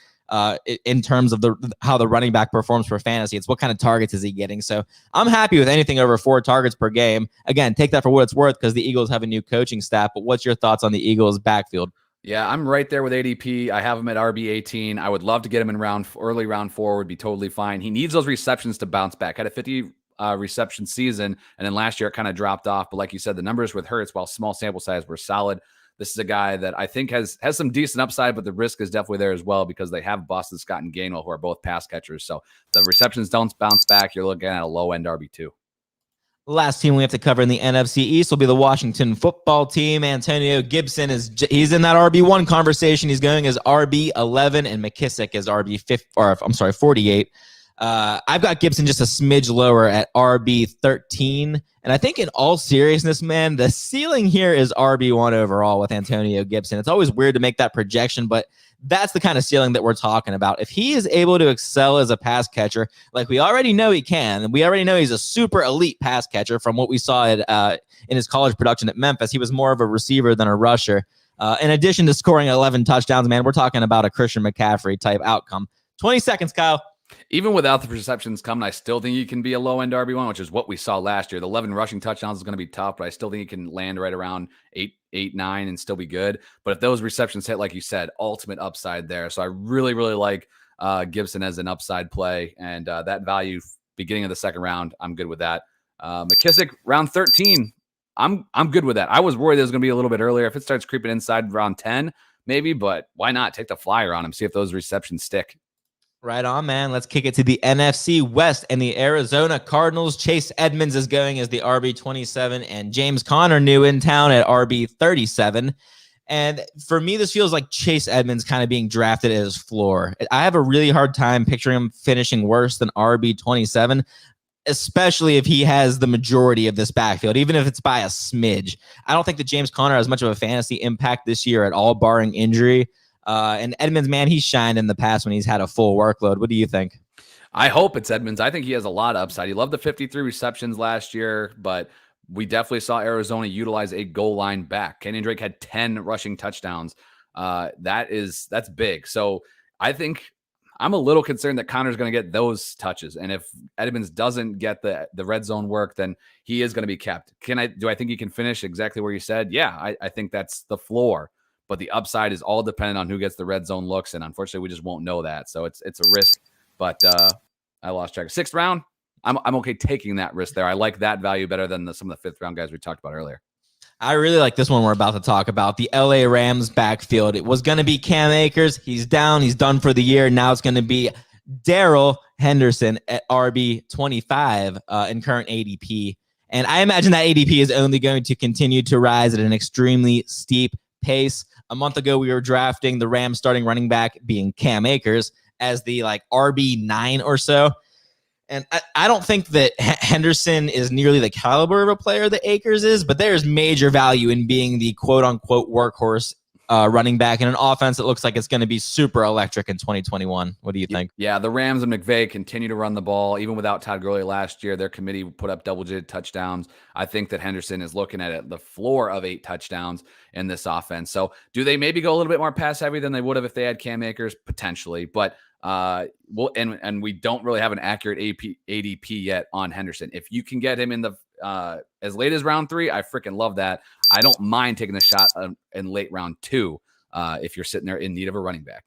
in terms of how the running back performs for fantasy. It's what kind of targets is he getting. So I'm happy with anything over 4 targets per game. Again, take that for what it's worth because the Eagles have a new coaching staff. But what's your thoughts on the Eagles backfield? Yeah, I'm right there with ADP. I have him at RB18. I would love to get him in early round 4 would be totally fine. He needs those receptions to bounce back. Had a 50 reception season, and then last year it kind of dropped off. But like you said, the numbers with Hurts, while small sample size, were solid. This is a guy that I think has some decent upside, but the risk is definitely there as well because they have Boston Scott and Gainwell, who are both pass catchers. So the receptions don't bounce back. You're looking at a low-end RB2. The last team we have to cover in the NFC East will be the Washington football team. Antonio Gibson he's in that RB1 conversation. He's going as RB11, and McKissick is 48. I've got Gibson just a smidge lower at RB 13. And I think in all seriousness, man, the ceiling here is RB1 overall with Antonio Gibson. It's always weird to make that projection, but that's the kind of ceiling that we're talking about. If he is able to excel as a pass catcher, like we already know he can, and we already know he's a super elite pass catcher from what we saw in his college production at Memphis. He was more of a receiver than a rusher. In addition to scoring 11 touchdowns, man, we're talking about a Christian McCaffrey type outcome. 20 seconds, Kyle. Even without the receptions coming, I still think he can be a low-end RB1, which is what we saw last year. The 11 rushing touchdowns is going to be tough, but I still think he can land right around 8, 9 and still be good. But if those receptions hit, like you said, ultimate upside there. So I really, really like Gibson as an upside play. And that value beginning of the second round, I'm good with that. McKissick, round 13, I'm good with that. I was worried it was going to be a little bit earlier. If it starts creeping inside round 10, maybe, but why not take the flyer on him, see if those receptions stick. Right on, man. Let's kick it to the NFC West and the Arizona Cardinals. Chase Edmonds is going as the RB27 and James Conner new in town at RB37. And for me, this feels like Chase Edmonds kind of being drafted at his floor. I have a really hard time picturing him finishing worse than RB27, especially if he has the majority of this backfield, even if it's by a smidge. I don't think that James Conner has much of a fantasy impact this year at all, barring injury. And Edmonds, man, he's shined in the past when he's had a full workload. What do you think? I hope it's Edmonds. I think he has a lot of upside. He loved the 53 receptions last year, but we definitely saw Arizona utilize a goal line back. Kenyon Drake had 10 rushing touchdowns. That's big. So I think I'm a little concerned that Connor's going to get those touches. And if Edmonds doesn't get the red zone work, then he is going to be kept. Do I think he can finish exactly where you said? Yeah, I think that's the floor. But the upside is all dependent on who gets the red zone looks, and unfortunately, we just won't know that. So it's a risk. But I lost track. 6th round, I'm okay taking that risk there. I like that value better than some of the 5th round guys we talked about earlier. I really like this one we're about to talk about, the LA Rams backfield. It was going to be Cam Akers. He's down. He's done for the year. Now it's going to be Daryl Henderson at RB25 in current ADP. And I imagine that ADP is only going to continue to rise at an extremely steep pace. A month ago, we were drafting the Rams starting running back being Cam Akers as the RB9 or so. And I don't think that Henderson is nearly the caliber of a player that Akers is, but there's major value in being the quote-unquote workhorse running back in an offense that looks like it's going to be super electric in 2021. What do you think? Yeah, the Rams and McVay continue to run the ball. Even without Todd Gurley last year, their committee put up double-digit touchdowns. I think that Henderson is looking at the floor of 8 touchdowns in this offense. So do they maybe go a little bit more pass-heavy than they would have if they had Cam Akers? Potentially. But and we don't really have an accurate ADP yet on Henderson. If you can get him in the as late as round 3, I freaking love that. I don't mind taking a shot in late round 2 if you're sitting there in need of a running back.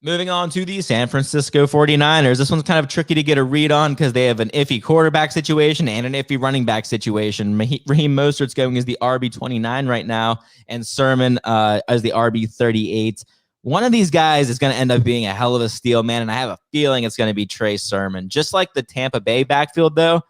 Moving on to the San Francisco 49ers. This one's kind of tricky to get a read on because they have an iffy quarterback situation and an iffy running back situation. Raheem Mostert's going as the RB29 right now, and Sermon as the RB38. One of these guys is going to end up being a hell of a steal, man, and I have a feeling it's going to be Trey Sermon. Just like the Tampa Bay backfield, though,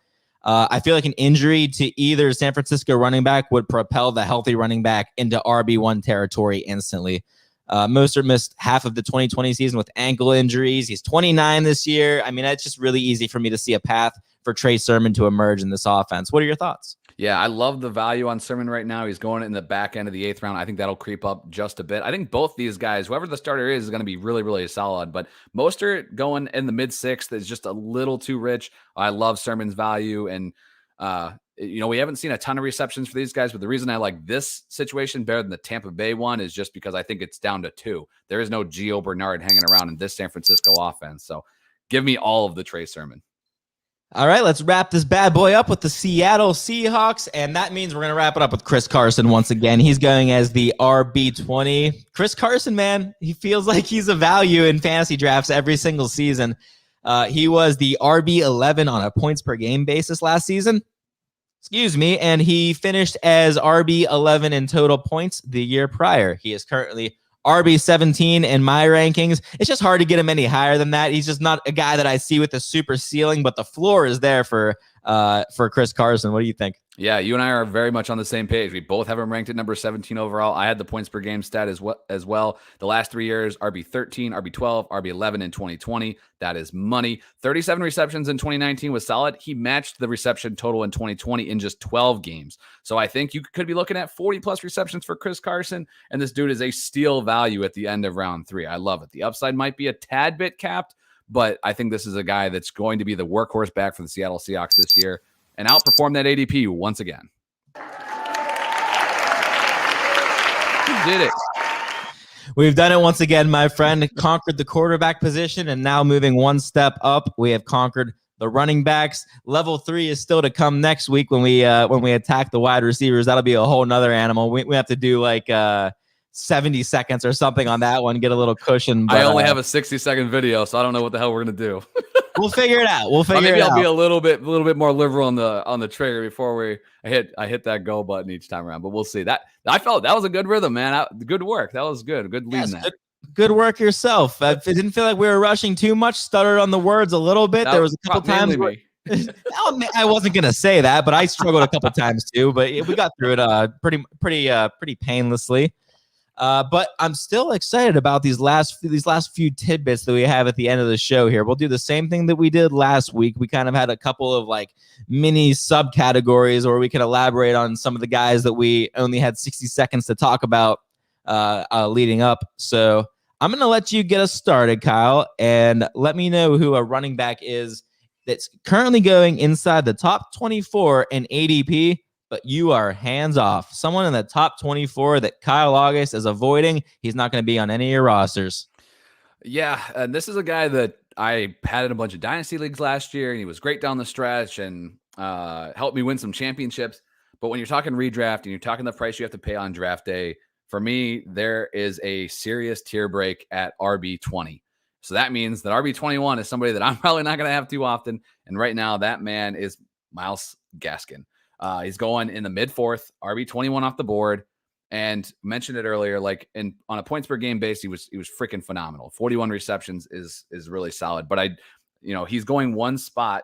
I feel like an injury to either San Francisco running back would propel the healthy running back into RB1 territory instantly. Mostert missed half of the 2020 season with ankle injuries. He's 29 this year. I mean, it's just really easy for me to see a path for Trey Sermon to emerge in this offense. What are your thoughts? Yeah, I love the value on Sermon right now. He's going in the back end of the 8th round. I think that'll creep up just a bit. I think both these guys, whoever the starter is going to be really, really solid. But Mostert going in the mid-6th is just a little too rich. I love Sermon's value. And, we haven't seen a ton of receptions for these guys. But the reason I like this situation better than the Tampa Bay one is just because I think it's down to 2. There is no Gio Bernard hanging around in this San Francisco offense. So give me all of the Trey Sermon. All right, let's wrap this bad boy up with the Seattle Seahawks, and that means we're going to wrap it up with Chris Carson once again. He's going as the RB20. Chris Carson, man, he feels like he's a value in fantasy drafts every single season. He was the RB11 on a points per game basis last season. And he finished as RB11 in total points the year prior. He is currently RB17 in my rankings. It's just hard to get him any higher than that. He's just not a guy that I see with a super ceiling, but the floor is there for for Chris Carson. What do you think? Yeah, you and I are very much on the same page. We both have him ranked at number 17 overall. I had the points per game stat as well. The last 3 years, RB13, RB12, RB11 in 2020. That is money. 37 receptions in 2019 was solid. He matched the reception total in 2020 in just 12 games. So I think you could be looking at 40-plus receptions for Chris Carson, and this dude is a steal value at the end of round 3. I love it. The upside might be a tad bit capped, but I think this is a guy that's going to be the workhorse back for the Seattle Seahawks this year and outperform that ADP once again. Who did it? We've done it once again, my friend. Conquered the quarterback position, and now moving one step up, we have conquered the running backs. Level 3 is still to come next week when we attack the wide receivers. That'll be a whole nother animal. We have to do like 70 seconds or something on that one, get a little cushion. But, I only have a 60-second video, so I don't know what the hell we're gonna do. We'll figure it out. Maybe I'll be a little bit more liberal on the trigger before I hit that go button each time around. But we'll see. That I felt that was a good rhythm, man. Good work. That was good. Good leading that. Good work yourself. It didn't feel like we were rushing too much. Stuttered on the words a little bit. There was a couple times where I wasn't gonna say that, but I struggled a couple times too. But we got through it pretty painlessly. But I'm still excited about these last few tidbits that we have at the end of the show here. We'll do the same thing that we did last week. We kind of had a couple of like mini subcategories where we could elaborate on some of the guys that we only had 60 seconds to talk about leading up. So I'm going to let you get us started, Kyle, and let me know who a running back is that's currently going inside the top 24 in ADP. But you are hands off. Someone in the top 24 that Kyle August is avoiding. He's not going to be on any of your rosters. Yeah, and this is a guy that I had in a bunch of dynasty leagues last year, and he was great down the stretch and helped me win some championships. But when you're talking redraft and you're talking the price you have to pay on draft day, for me, there is a serious tier break at RB20. So that means that RB21 is somebody that I'm probably not going to have too often. And right now, that man is Myles Gaskin. He's going in the mid-4th, RB21 off the board, and mentioned it earlier, like on a points per game base, he was freaking phenomenal. 41 receptions is really solid, but he's going one spot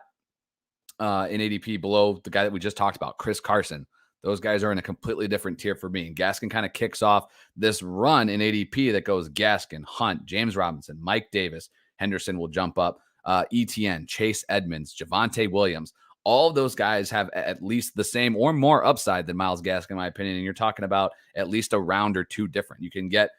in ADP below the guy that we just talked about, Chris Carson. Those guys are in a completely different tier for me. And Gaskin kind of kicks off this run in ADP that goes Gaskin, Hunt, James Robinson, Mike Davis, Henderson will jump up, ETN, Chase Edmonds, Javonte Williams. All of those guys have at least the same or more upside than Myles Gaskin, in my opinion. And you're talking about at least a round or two different. You can get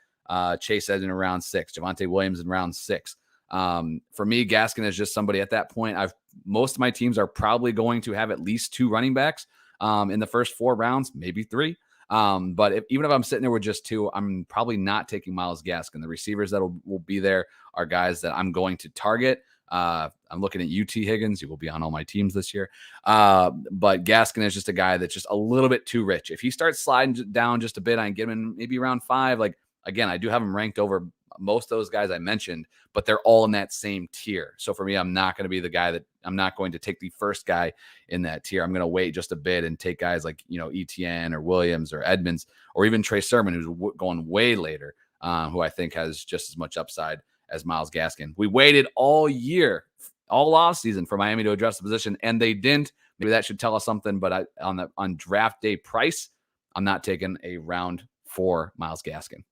Chase Edmonds in round 6, Javonte Williams in round 6. For me, Gaskin is just somebody at that point. Most of my teams are probably going to have at least 2 running backs in the first 4 rounds, maybe 3. But even if I'm sitting there with just 2, I'm probably not taking Myles Gaskin. The receivers that will be there are guys that I'm going to target. I'm looking at UT Higgins. You will be on all my teams this year. But Gaskin is just a guy that's just a little bit too rich. If he starts sliding down just a bit, I can get him in maybe around 5. Like, again, I do have him ranked over most of those guys I mentioned, but they're all in that same tier. So for me, I'm not going to be the guy that I'm not going to take the first guy in that tier. I'm going to wait just a bit and take guys like, ETN or Williams or Edmonds or even Trey Sermon, who's going way later, who I think has just as much upside as Myles Gaskin. We waited all year, all offseason for Miami to address the position, and they didn't. Maybe that should tell us something, but on draft day price, I'm not taking a round 4 Myles Gaskin.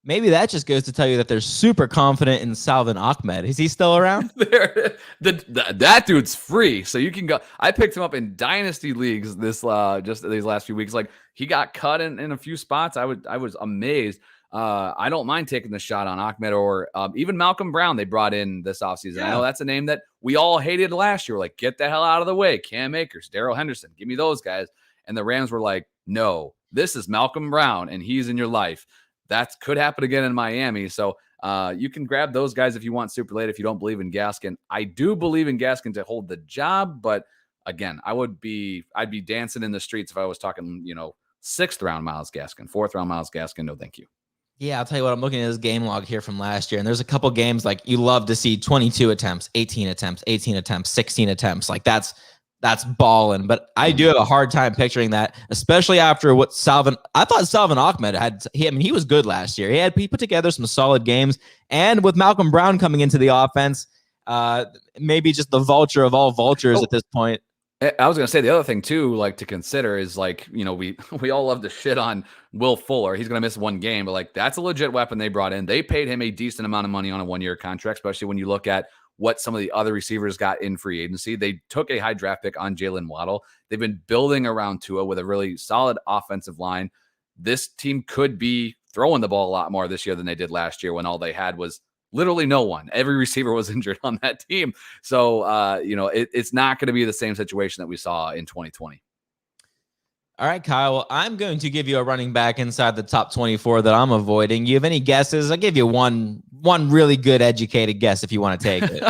Maybe that just goes to tell you that they're super confident in Salvin Ahmed. Is he still around? That dude's free, so you can go. I picked him up in dynasty leagues just these last few weeks. Like, he got cut in a few spots. I was amazed. I don't mind taking the shot on Ahmed or even Malcolm Brown they brought in this offseason. Yeah. I know that's a name that we all hated last year. We're like, get the hell out of the way. Cam Akers, Daryl Henderson, give me those guys. And the Rams were like, no, this is Malcolm Brown, and he's in your life. That could happen again in Miami. So you can grab those guys if you want super late if you don't believe in Gaskin. I do believe in Gaskin to hold the job, but again, I'd be dancing in the streets if I was talking, 6th round Myles Gaskin, 4th round Myles Gaskin. No, thank you. Yeah, I'll tell you what, I'm looking at his game log here from last year, and there's a couple games like you love to see 22 attempts, 18 attempts, 18 attempts, 16 attempts. Like that's balling. But I do have a hard time picturing that, especially after what I thought Salvin Ahmed had. He was good last year. He put together some solid games, and with Malcolm Brown coming into the offense, maybe just the vulture of all vultures at this point. I was going to say the other thing too, like to consider is like, we all love to shit on Will Fuller. He's going to miss one game, but like that's a legit weapon they brought in. They paid him a decent amount of money on a 1-year contract, especially when you look at what some of the other receivers got in free agency. They took a high draft pick on Jalen Waddle. They've been building around Tua with a really solid offensive line. This team could be throwing the ball a lot more this year than they did last year when all they had was literally no one. Every receiver was injured on that team. So, it's not going to be the same situation that we saw in 2020. All right, Kyle. Well, I'm going to give you a running back inside the top 24 that I'm avoiding. You have any guesses? I'll give you one really good educated guess if you want to take it.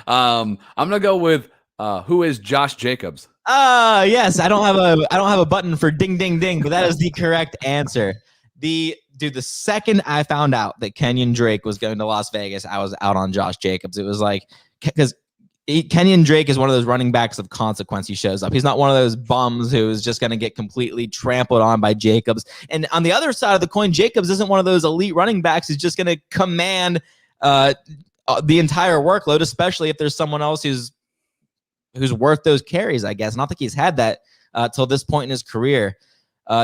I'm going to go with who is Josh Jacobs? Yes. I don't have a button for ding, ding, ding, but that is the correct answer. The second I found out that Kenyon Drake was going to Las Vegas, I was out on Josh Jacobs. It was like, because Kenyon Drake is one of those running backs of consequence. He shows up. He's not one of those bums who is just going to get completely trampled on by Jacobs. And on the other side of the coin, Jacobs isn't one of those elite running backs who's just going to command the entire workload, especially if there's someone else who's worth those carries, I guess. And I don't think he's had that till this point in his career.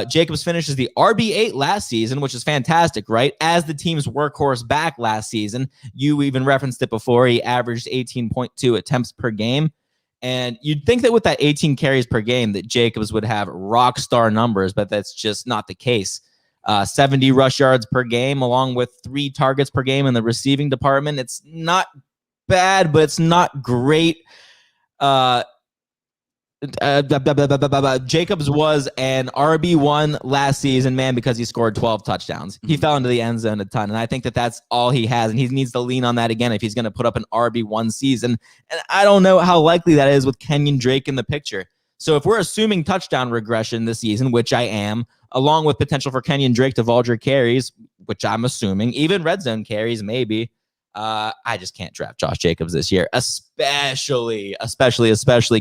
Jacobs finishes the RB8 last season, which is fantastic, right? As the team's workhorse back last season. You even referenced it before. He averaged 18.2 attempts per game. And you'd think that with that 18 carries per game that Jacobs would have rock star numbers, but that's just not the case. 70 rush yards per game, along with 3 targets per game in the receiving department. It's not bad, but it's not great. Jacobs was an RB1 last season, man, because he scored 12 touchdowns. He fell into the end zone a ton, and I think that that's all he has, and he needs to lean on that again if he's going to put up an RB1 season. And I don't know how likely that is with Kenyon Drake in the picture. So if we're assuming touchdown regression this season, which I am, along with potential for Kenyon Drake to vulture carries, which I'm assuming, even red zone carries, maybe, I just can't draft Josh Jacobs this year, especially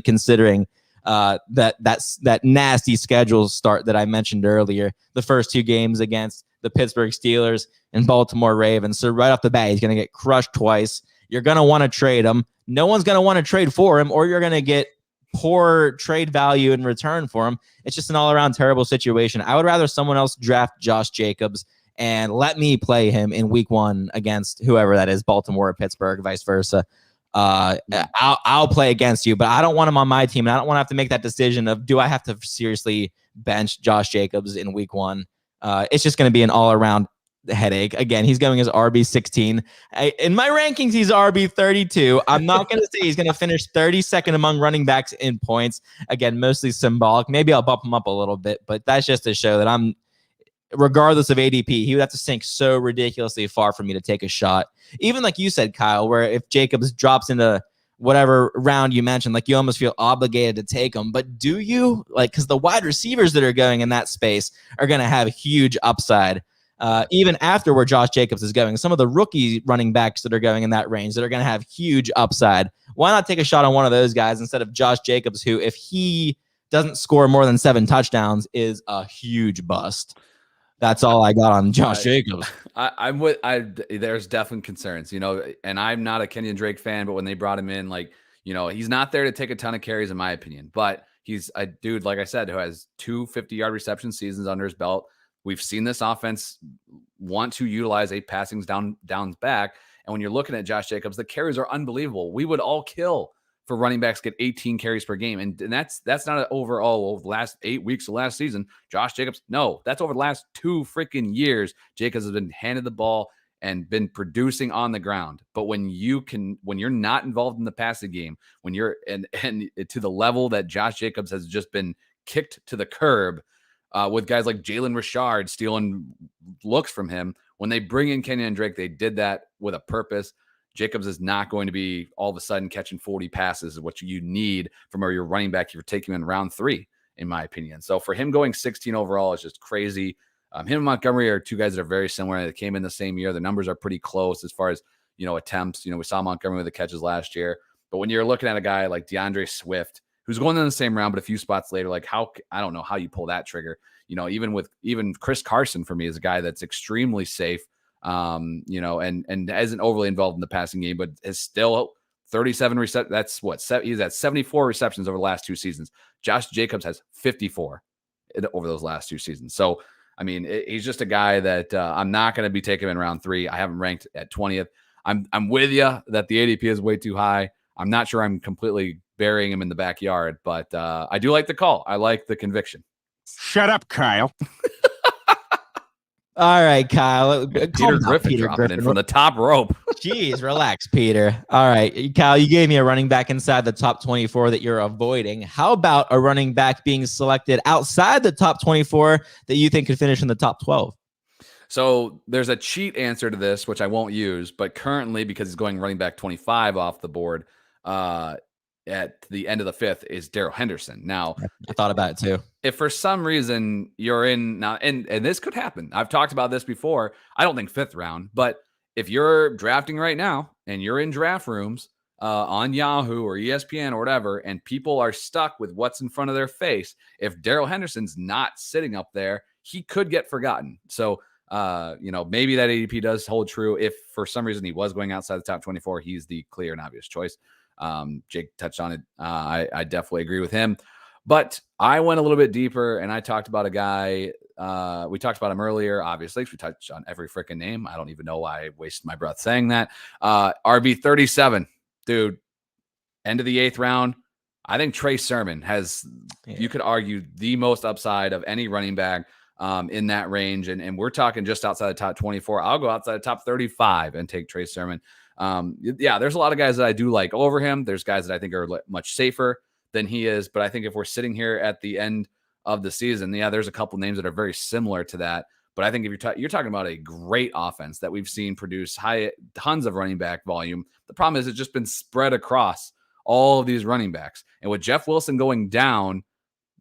considering that nasty schedule start that I mentioned earlier. The first 2 games against the Pittsburgh Steelers and Baltimore Ravens. So right off the bat, he's going to get crushed twice. You're going to want to trade him. No one's going to want to trade for him, or you're going to get poor trade value in return for him. It's just an all-around terrible situation. I would rather someone else draft Josh Jacobs and let me play him in week 1 against whoever that is, Baltimore or Pittsburgh, vice versa. I'll play against you, but I don't want him on my team, and I don't want to have to make that decision of, do I have to seriously bench Josh Jacobs in week 1? It's just going to be an all-around headache. Again, he's going as RB16. In my rankings, he's RB32. I'm not going to say he's going to finish 32nd among running backs in points. Again, mostly symbolic. Maybe I'll bump him up a little bit, but that's just to show that regardless of ADP, he would have to sink so ridiculously far for me to take a shot. Even like you said, Kyle, where if Jacobs drops into whatever round you mentioned, like you almost feel obligated to take him. But do you? Like, because the wide receivers that are going in that space are going to have huge upside. Even after where Josh Jacobs is going, some of the rookie running backs that are going in that range that are going to have huge upside. Why not take a shot on one of those guys instead of Josh Jacobs, who, if he doesn't score more than 7 touchdowns, is a huge bust? That's all I got on Josh Jacobs. There's definitely concerns, and I'm not a Kenyon Drake fan, but when they brought him in, he's not there to take a ton of carries, in my opinion, but he's a dude, like I said, who has 2 50-yard reception seasons under his belt. We've seen this offense want to utilize a passing downs back. And when you're looking at Josh Jacobs, the carries are unbelievable. We would all kill for running backs get 18 carries per game. And that's not an overall over the last 8 weeks of last season. Josh Jacobs, no, that's over the last 2 freaking years. Jacobs has been handed the ball and been producing on the ground. But when you're not involved in the passing game, when you're and to the level that Josh Jacobs has just been kicked to the curb, with guys like Jalen Richard stealing looks from him, when they bring in Kenyon Drake, they did that with a purpose. Jacobs is not going to be all of a sudden catching 40 passes, what you need from your running back if you're taking him in round 3, in my opinion. So for him going 16 overall is just crazy. Him and Montgomery are 2 guys that are very similar. They came in the same year. The numbers are pretty close as far as, attempts. We saw Montgomery with the catches last year. But when you're looking at a guy like DeAndre Swift, who's going in the same round, but a few spots later, I don't know how you pull that trigger. Even Chris Carson for me is a guy that's extremely safe, and isn't overly involved in the passing game, but is still 37 receptions. That's what he's at 74 receptions over the last 2 seasons. Josh Jacobs has 54 over those last 2 seasons. So, I mean, he's just a guy that I'm not going to be taking him in round 3. I have him ranked at 20th. I'm with you that the ADP is way too high. I'm not sure I'm completely burying him in the backyard, but I do like the call. I like the conviction. Shut up, Kyle. All right, Kyle. Peter Griffin dropping in from the top rope. Jeez, relax, Peter. All right, Kyle, you gave me a running back inside the top 24 that you're avoiding. How about a running back being selected outside the top 24 that you think could finish in the top 12? So there's a cheat answer to this, which I won't use, but currently, because he's going running back 25 off the board at the end of the 5th, is Daryl Henderson. Now, I thought about it too. If for some reason you're in now, and this could happen, I've talked about this before. I don't think 5th round, but if you're drafting right now and you're in draft rooms on Yahoo or ESPN or whatever, and people are stuck with what's in front of their face, if Daryl Henderson's not sitting up there, he could get forgotten. So, maybe that ADP does hold true. If for some reason he was going outside the top 24, he's the clear and obvious choice. Jake touched on it. I definitely agree with him. But I went a little bit deeper, and I talked about a guy. We talked about him earlier, obviously. We touched on every freaking name. I don't even know why I wasted my breath saying that. RB 37, dude, end of the 8th round. I think Trey Sermon has, you could argue, the most upside of any running back in that range. And we're talking just outside the top 24. I'll go outside the top 35 and take Trey Sermon. There's a lot of guys that I do like over him. There's guys that I think are much safer than he is. But I think if we're sitting here at the end of the season, there's a couple names that are very similar to that. But I think if you're talking about a great offense that we've seen produce tons of running back volume, the problem is it's just been spread across all of these running backs. And with Jeff Wilson going down,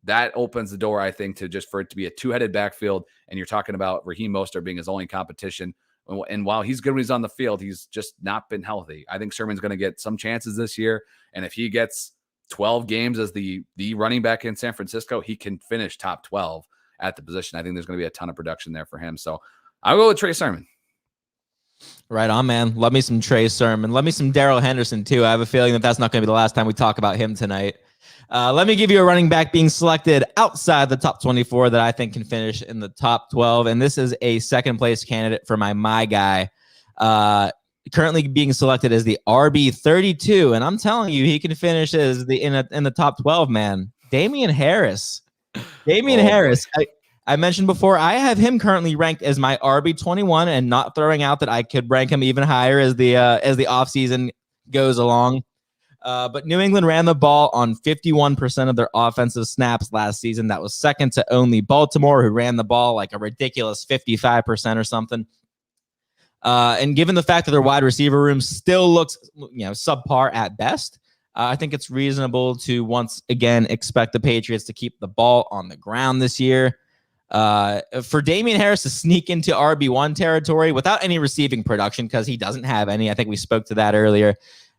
that opens the door, I think, for it to be a 2-headed backfield. And you're talking about Raheem Mostert being his only competition. And while he's good when he's on the field, he's just not been healthy. I think Sermon's going to get some chances this year. And if he gets 12 games as the running back in San Francisco, he can finish top 12 at the position. I think there's going to be a ton of production there for him. So I'll go with Trey Sermon. Right on, man. Love me some Trey Sermon. Love me some Daryl Henderson, too. I have a feeling that that's not going to be the last time we talk about him tonight. Let me give you a running back being selected outside the top 24 that I think can finish in the top 12. And this is a second-place candidate for my guy. Currently being selected as the RB 32, and I'm telling you, he can finish as in the top 12. Man, Damian Harris. Harris. I mentioned before, I have him currently ranked as my RB 21, and not throwing out that I could rank him even higher as the offseason goes along. But New England ran the ball on 51% of their offensive snaps last season. That was second to only Baltimore, who ran the ball like a ridiculous 55% or something. And given the fact that their wide receiver room still looks, subpar at best, I think it's reasonable to once again expect the Patriots to keep the ball on the ground this year. For Damian Harris to sneak into RB1 territory without any receiving production, because he doesn't have any. I think we spoke to that earlier.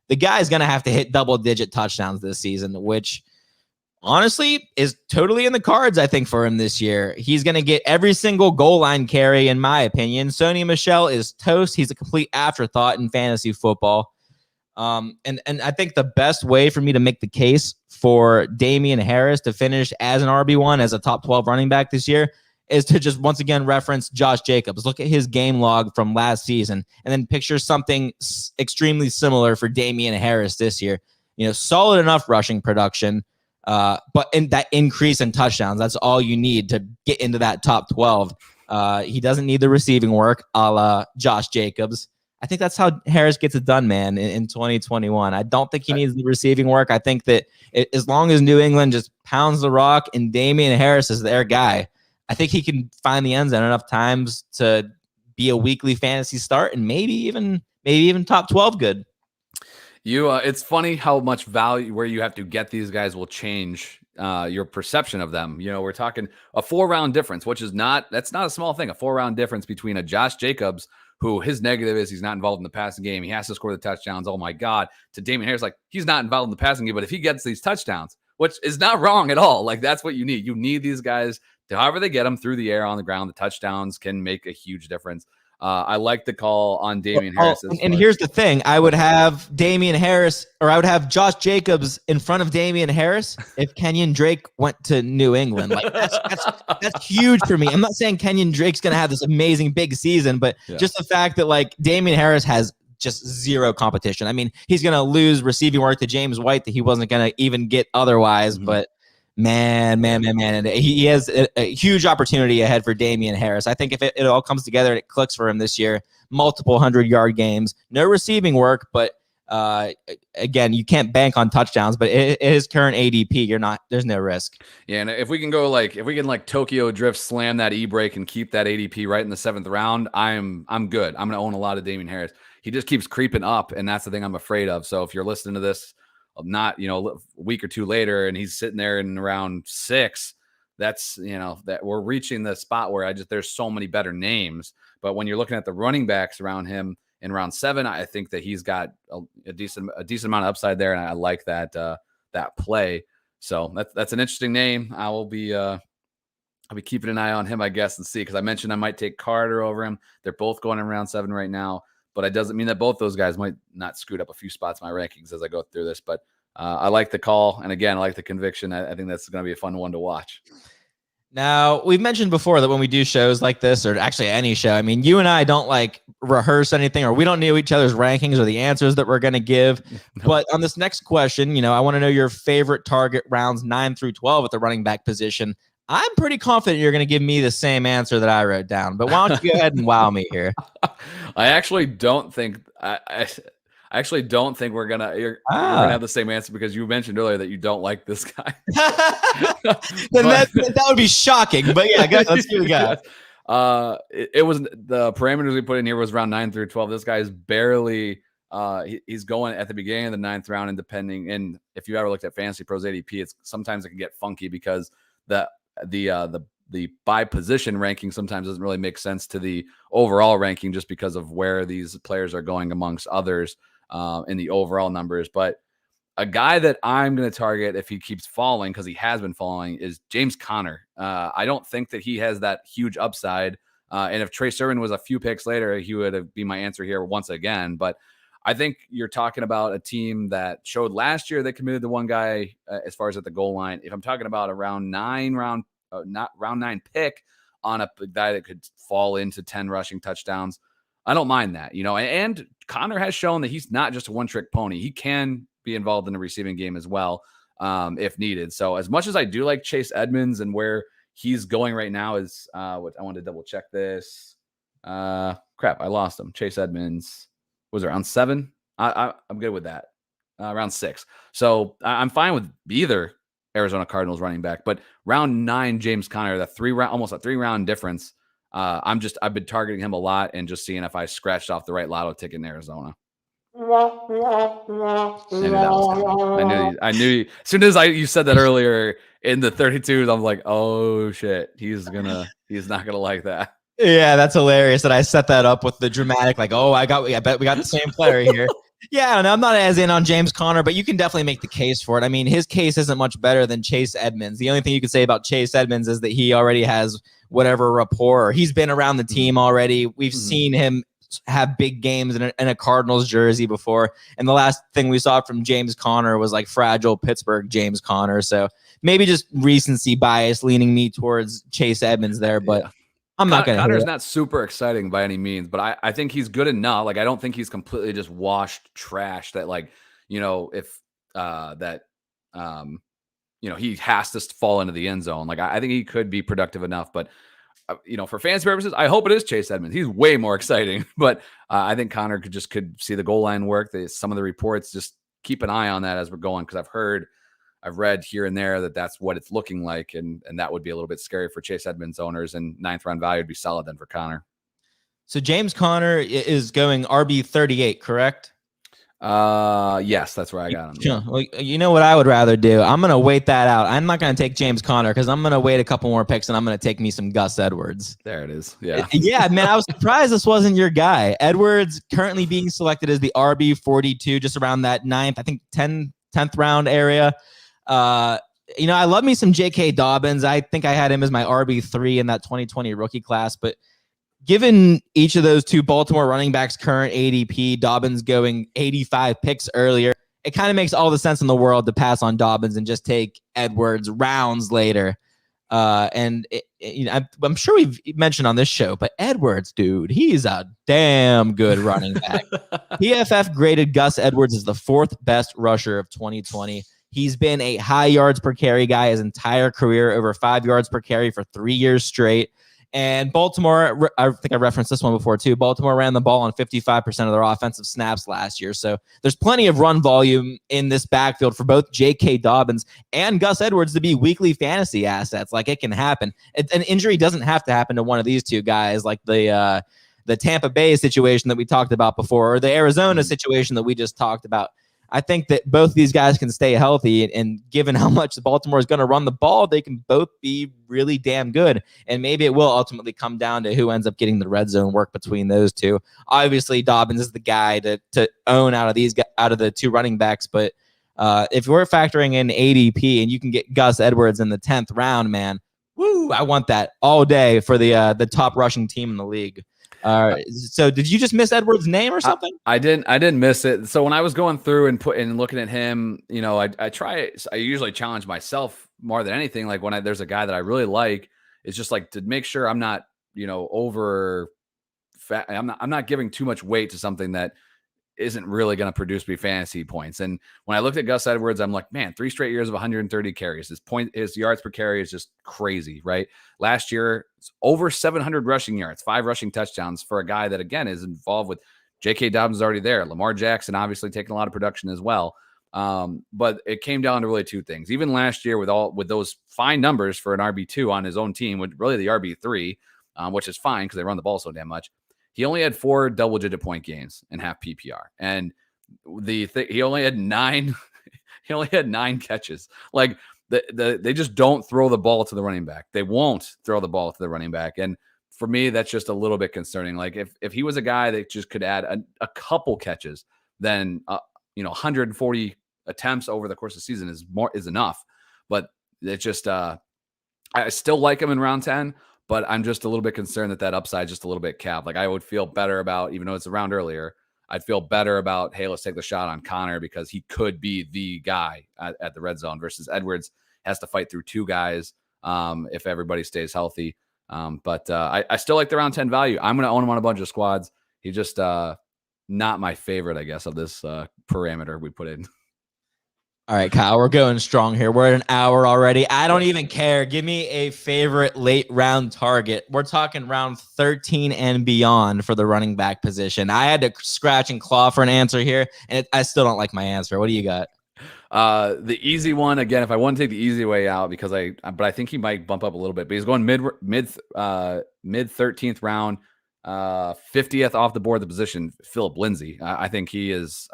The guy's going to have to hit double-digit touchdowns this season, which honestly is totally in the cards, I think, for him this year. He's going to get every single goal line carry, in my opinion. Sony Michel is toast. He's a complete afterthought in fantasy football. And I think the best way for me to make the case for Damian Harris to finish as an RB1, as a top 12 running back this year, is to just once again reference Josh Jacobs. Look at his game log from last season and then picture something extremely similar for Damian Harris this year. Solid enough rushing production, but in that increase in touchdowns, that's all you need to get into that top 12. He doesn't need the receiving work a la Josh Jacobs. I think that's how Harris gets it done, man, in 2021. I don't think he needs the receiving work. I think that as long as New England just pounds the rock and Damian Harris is their guy, I think he can find the end zone enough times to be a weekly fantasy start and maybe even top 12 good. It's funny how much value where you have to get these guys will change your perception of them. We're talking a 4-round difference, which is that's not a small thing. A 4-round difference between a Josh Jacobs, who his negative is he's not involved in the passing game. He has to score the touchdowns. Oh my God. To Damian Harris, he's not involved in the passing game, but if he gets these touchdowns, which is not wrong at all, that's what you need. You need these guys to, however they get them through the air, on the ground. The touchdowns can make a huge difference. I like the call on Damian Harris. And here's the thing. I would have Damian Harris, or I would have Josh Jacobs in front of Damian Harris if Kenyon Drake went to New England. Like that's huge for me. I'm not saying Kenyon Drake's going to have this amazing big season, but just the fact that like Damian Harris has just zero competition. I mean, he's going to lose receiving work to James White that he wasn't going to even get otherwise, but man. And he has a huge opportunity ahead for Damian Harris. I think if it all comes together and it clicks for him this year, multiple 100-yard games, no receiving work, but again, you can't bank on touchdowns, but his current ADP, there's no risk. Yeah. And if we can Tokyo Drift, slam that E-break and keep that ADP right in the 7th round, I'm good. I'm going to own a lot of Damian Harris. He just keeps creeping up, and that's the thing I'm afraid of. So if you're listening to this, not a week or two later and he's sitting there in round 6, that's that we're reaching the spot where there's so many better names. But when you're looking at the running backs around him in round 7, I think that he's got a decent amount of upside there, and I like that play. So that's an interesting name. I'll be keeping an eye on him, I guess, and see, because I mentioned I might take Carter over him. They're both going in round 7 right now. But it doesn't mean that both those guys might not scoot up a few spots in my rankings as I go through this. But I like the call. And again, I like the conviction. I think that's going to be a fun one to watch. Now, we've mentioned before that when we do shows like this, or actually any show, I mean, you and I don't like rehearse anything, or we don't know each other's rankings or the answers that we're going to give. No. But on this next question, I want to know your favorite target rounds 9 through 12 at the running back position. I'm pretty confident you're going to give me the same answer that I wrote down, but why don't you go ahead and wow me here? I actually don't think we're gonna have the same answer, because you mentioned earlier that you don't like this guy. Then that would be shocking. But yeah, let's see what we got. It was the parameters we put in here was round 9 through 12. This guy is barely. He's going at the beginning of the 9th round, and depending. And if you ever looked at Fantasy Pros ADP, sometimes it can get funky because the by position ranking sometimes doesn't really make sense to the overall ranking, just because of where these players are going amongst others in the overall numbers. But a guy that I'm going to target if he keeps falling, because he has been falling, is James Conner. I don't think that he has that huge upside. And if Trey Sermon was a few picks later, he would be my answer here once again. But I think you're talking about a team that showed last year they committed to one guy as far as at the goal line. If I'm talking about a round 9 pick on a guy that could fall into 10 rushing touchdowns, I don't mind that, and Conner has shown that he's not just a one-trick pony. He can be involved in the receiving game as well if needed. So as much as I do like Chase Edmonds and where he's going right now is what I wanted to double check this. I lost him. Chase Edmonds. Was it around 7? I'm good with that. Around 6. So I'm fine with either Arizona Cardinals running back, but round 9, James Conner, almost a 3-round difference. I've been targeting him a lot and just seeing if I scratched off the right lotto ticket in Arizona. I knew as soon as you said that earlier in the 32s, I'm like, oh shit, he's not gonna like that. Yeah, that's hilarious that I set that up with the dramatic, like, oh, I bet we got the same player here. Yeah, and I'm not as in on James Conner, but you can definitely make the case for it. I mean, his case isn't much better than Chase Edmonds. The only thing you could say about Chase Edmonds is that he already has whatever rapport. He's been around the team already. We've seen him have big games in a Cardinals jersey before. And the last thing we saw from James Conner was like fragile Pittsburgh James Conner. So maybe just recency bias leaning me towards Chase Edmonds there, but yeah. I'm not going to. Conner's not super exciting by any means, but I think he's good enough. Like, I don't think he's completely just washed trash that, like, if he has to fall into the end zone. Like, I think he could be productive enough, but for fantasy purposes, I hope it is Chase Edmonds. He's way more exciting, but I think Conner could see the goal line work. Some of the reports, just keep an eye on that as we're going, because I've read here and there that that's what it's looking like, and that would be a little bit scary for Chase Edmonds owners, and 9th round value would be solid then for Conner. So James Conner is going RB 38, correct? Yes, that's where I got him. Yeah. Well, you know what I would rather do? I'm going to wait that out. I'm not going to take James Conner because I'm going to wait a couple more picks and I'm going to take me some Gus Edwards. There it is. Yeah. Yeah, man, I was surprised this wasn't your guy. Edwards currently being selected as the RB 42, just around that 9th, I think 10th round area. I love me some J.K. Dobbins. I think I had him as my RB3 in that 2020 rookie class, but given each of those two Baltimore running backs' current ADP, Dobbins going 85 picks earlier, it kind of makes all the sense in the world to pass on Dobbins and just take Edwards rounds later. I'm sure we've mentioned on this show, but Edwards, dude, he's a damn good running back. PFF graded Gus Edwards as the 4th best rusher of 2020. He's been a high yards per carry guy his entire career, over 5 yards per carry for 3 years straight. And Baltimore, I think I referenced this one before too. Baltimore ran the ball on 55% of their offensive snaps last year. So there's plenty of run volume in this backfield for both J.K. Dobbins and Gus Edwards to be weekly fantasy assets. Like, it can happen. An injury doesn't have to happen to one of these two guys, like the Tampa Bay situation that we talked about before, or the Arizona situation that we just talked about. I think that both these guys can stay healthy, and given how much Baltimore is going to run the ball, they can both be really damn good. And maybe it will ultimately come down to who ends up getting the red zone work between those two. Obviously, Dobbins is the guy to own out of the two running backs. But if we're factoring in ADP and you can get Gus Edwards in the 10th round, man, woo! I want that all day for the top rushing team in the league. So did you just miss Edwards' name or something? I didn't miss it. So when I was going through and looking at him, I usually challenge myself more than anything. Like when there's a guy that I really like, it's just like to make sure I'm not, over fat. I'm not giving too much weight to something that isn't really going to produce me fantasy points. And when I looked at Gus Edwards, I'm like, man, 3 straight years of 130 carries. His yards per carry is just crazy, right? Last year, it's over 700 rushing yards, 5 rushing touchdowns for a guy that, again, is involved with J.K. Dobbins is already there. Lamar Jackson obviously taking a lot of production as well. But it came down to really 2 things. Even last year with those fine numbers for an RB2 on his own team, with really the RB3, which is fine because they run the ball so damn much. He only had 4 double-digit point games in half PPR, and he only had 9. He only had 9 catches. Like they just don't throw the ball to the running back. They won't throw the ball to the running back, and for me, that's just a little bit concerning. Like if he was a guy that just could add a couple catches, then 140 attempts over the course of the season is enough. But it's just I still like him in round 10. But I'm just a little bit concerned that upside is just a little bit capped. Like I would feel better about, even though it's a round earlier, I'd feel better about, hey, let's take the shot on Connor because he could be the guy at the red zone versus Edwards has to fight through 2 guys if everybody stays healthy. But I still like the round 10 value. I'm going to own him on a bunch of squads. He's just not my favorite, I guess, of this parameter we put in. All right, Kyle, we're going strong here. We're at an hour already. I don't even care. Give me a favorite late round target. We're talking round 13 and beyond for the running back position. I had to scratch and claw for an answer here, and I still don't like my answer. What do you got? The easy one, again, if I want to take the easy way out, but I think he might bump up a little bit, but he's going mid 13th round, 50th off the board, the position, Phillip Lindsay. I think he is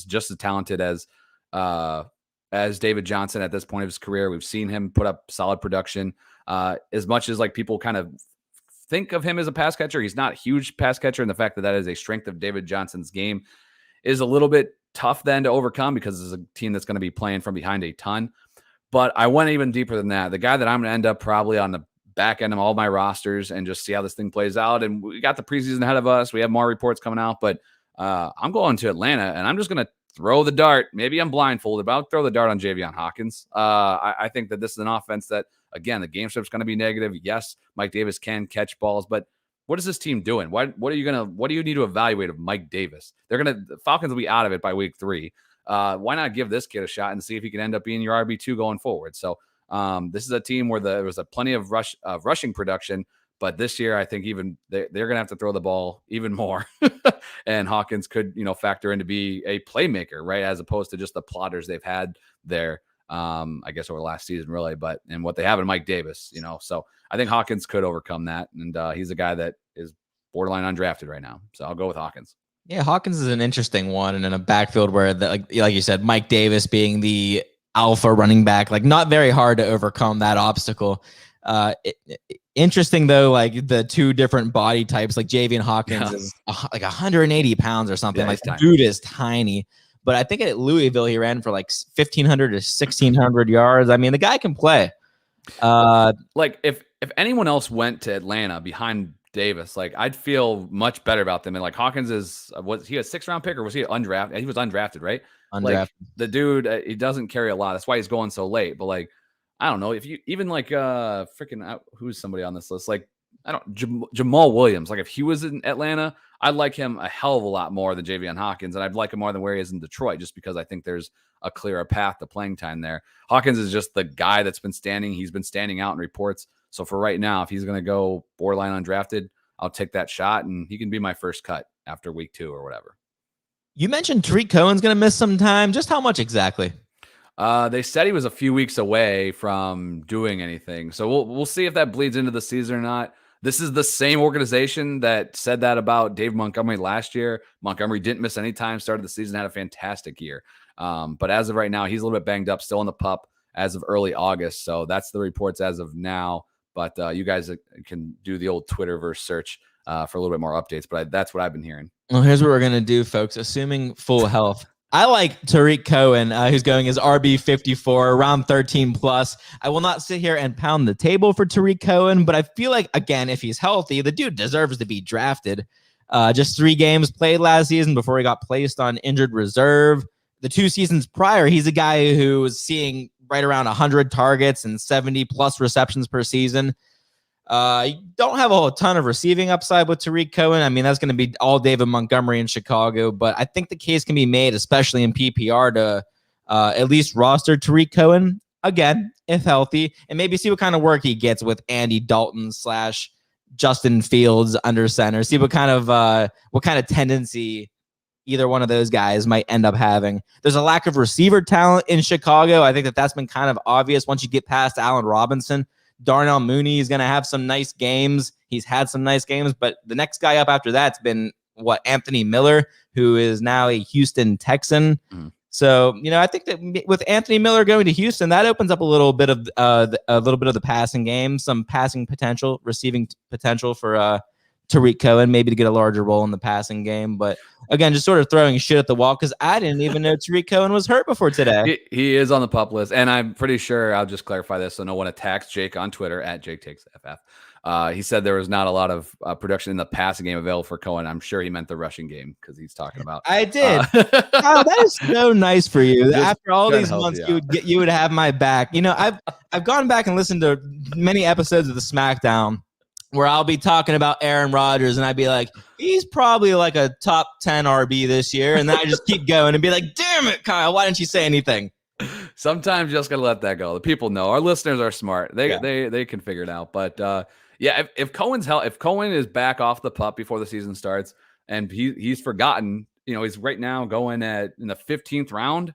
just as talented as David Johnson at this point of his career. We've seen him put up solid production. As much as like people kind of think of him as a pass catcher, he's not a huge pass catcher. And the fact that is a strength of David Johnson's game is a little bit tough then to overcome because it's a team that's going to be playing from behind a ton. But I went even deeper than that. The guy that I'm going to end up probably on the back end of all my rosters and just see how this thing plays out. And we got the preseason ahead of us. We have more reports coming out, but I'm going to Atlanta and I'm just going to throw the dart. Maybe I'm blindfolded, but I'll throw the dart on Javian Hawkins. I think that this is an offense that, again, the game script's going to be negative. Yes, Mike Davis can catch balls, but what is this team doing? What do you need to evaluate of Mike Davis? The Falcons will be out of it by week 3. Why not give this kid a shot and see if he can end up being your RB2 going forward? So this is a team where there was a plenty of rushing production, but this year I think even they're going to have to throw the ball even more. And Hawkins could, factor in to be a playmaker, right? As opposed to just the plotters they've had there, I guess over the last season really, and what they have in Mike Davis, so I think Hawkins could overcome that. And he's a guy that is borderline undrafted right now. So I'll go with Hawkins. Yeah, Hawkins is an interesting one, and in a backfield where, like you said, Mike Davis being the alpha running back, like not very hard to overcome that obstacle. Interesting though, like the 2 different body types. Like Javian Hawkins is like 180 pounds or something. Like the dude is tiny. But I think at Louisville he ran for like 1,500 to 1,600 yards. I mean, the guy can play. Like if anyone else went to Atlanta behind Davis. Like, I'd feel much better about them. And like, Hawkins was he a 6th-round pick or was he undrafted? He was undrafted, right? Undrafted. Like, the dude, he doesn't carry a lot. That's why he's going so late. But like, I don't know if you even like who's somebody on this list? Like, I don't Jamal Williams. Like, if he was in Atlanta, I'd like him a hell of a lot more than Javian Hawkins, and I'd like him more than where he is in Detroit, just because I think there's a clearer path to playing time there. Hawkins is just the guy that's been standing. He's been standing out in reports. So for right now, if he's going to go borderline undrafted, I'll take that shot, and he can be my first cut after week 2 or whatever. You mentioned Tariq Cohen's going to miss some time. Just how much exactly? They said he was a few weeks away from doing anything. So we'll see if that bleeds into the season or not. This is the same organization that said that about Dave Montgomery last year. Montgomery didn't miss any time, started the season, had a fantastic year. But as of right now, he's a little bit banged up, still in the pup as of early August. So that's the reports as of now. But you guys can do the old Twitterverse search for a little bit more updates. But that's what I've been hearing. Well, here's what we're going to do, folks. Assuming full health, I like Tariq Cohen, who's going as RB54, around 13 plus. I will not sit here and pound the table for Tariq Cohen, but I feel like, again, if he's healthy, the dude deserves to be drafted. Just 3 games played last season before he got placed on injured reserve. The 2 seasons prior, he's a guy who was seeing right around 100 targets and 70 plus receptions per season. You don't have a ton of receiving upside with Tariq Cohen. I mean, that's going to be all David Montgomery in Chicago, but I think the case can be made, especially in PPR, to at least roster Tariq Cohen again, if healthy, and maybe see what kind of work he gets with Andy Dalton / Justin Fields under center. See what kind of tendency either one of those guys might end up having. There's a lack of receiver talent in Chicago. I think that's been kind of obvious once you get past Allen Robinson. Darnell Mooney is going to have some nice games. He's had some nice games, but the next guy up after that's been Anthony Miller, who is now a Houston Texan. So, I think that with Anthony Miller going to Houston, that opens up a little bit of the passing game, some passing potential, receiving potential for Tariq Cohen, maybe to get a larger role in the passing game. But again, just sort of throwing shit at the wall because I didn't even know Tariq Cohen was hurt before today. He is on the pup list, and I'm pretty sure, I'll just clarify this so no one attacks Jake on Twitter at JakeTakesFF. He said there was not a lot of production in the passing game available for Cohen. I'm sure he meant the rushing game because he's talking about. I did. Wow, that is so nice for you. After all these months, you would have my back. I've gone back and listened to many episodes of the Smackdown where I'll be talking about Aaron Rodgers and I'd be like, he's probably like a top 10 RB this year. And then I just keep going and be like, damn it, Kyle, why didn't you say anything? Sometimes you just got to let that go. The people know. Our listeners are smart. They can figure it out. But if Cohen is back off the pup before the season starts and he's forgotten, he's right now going in the 15th round.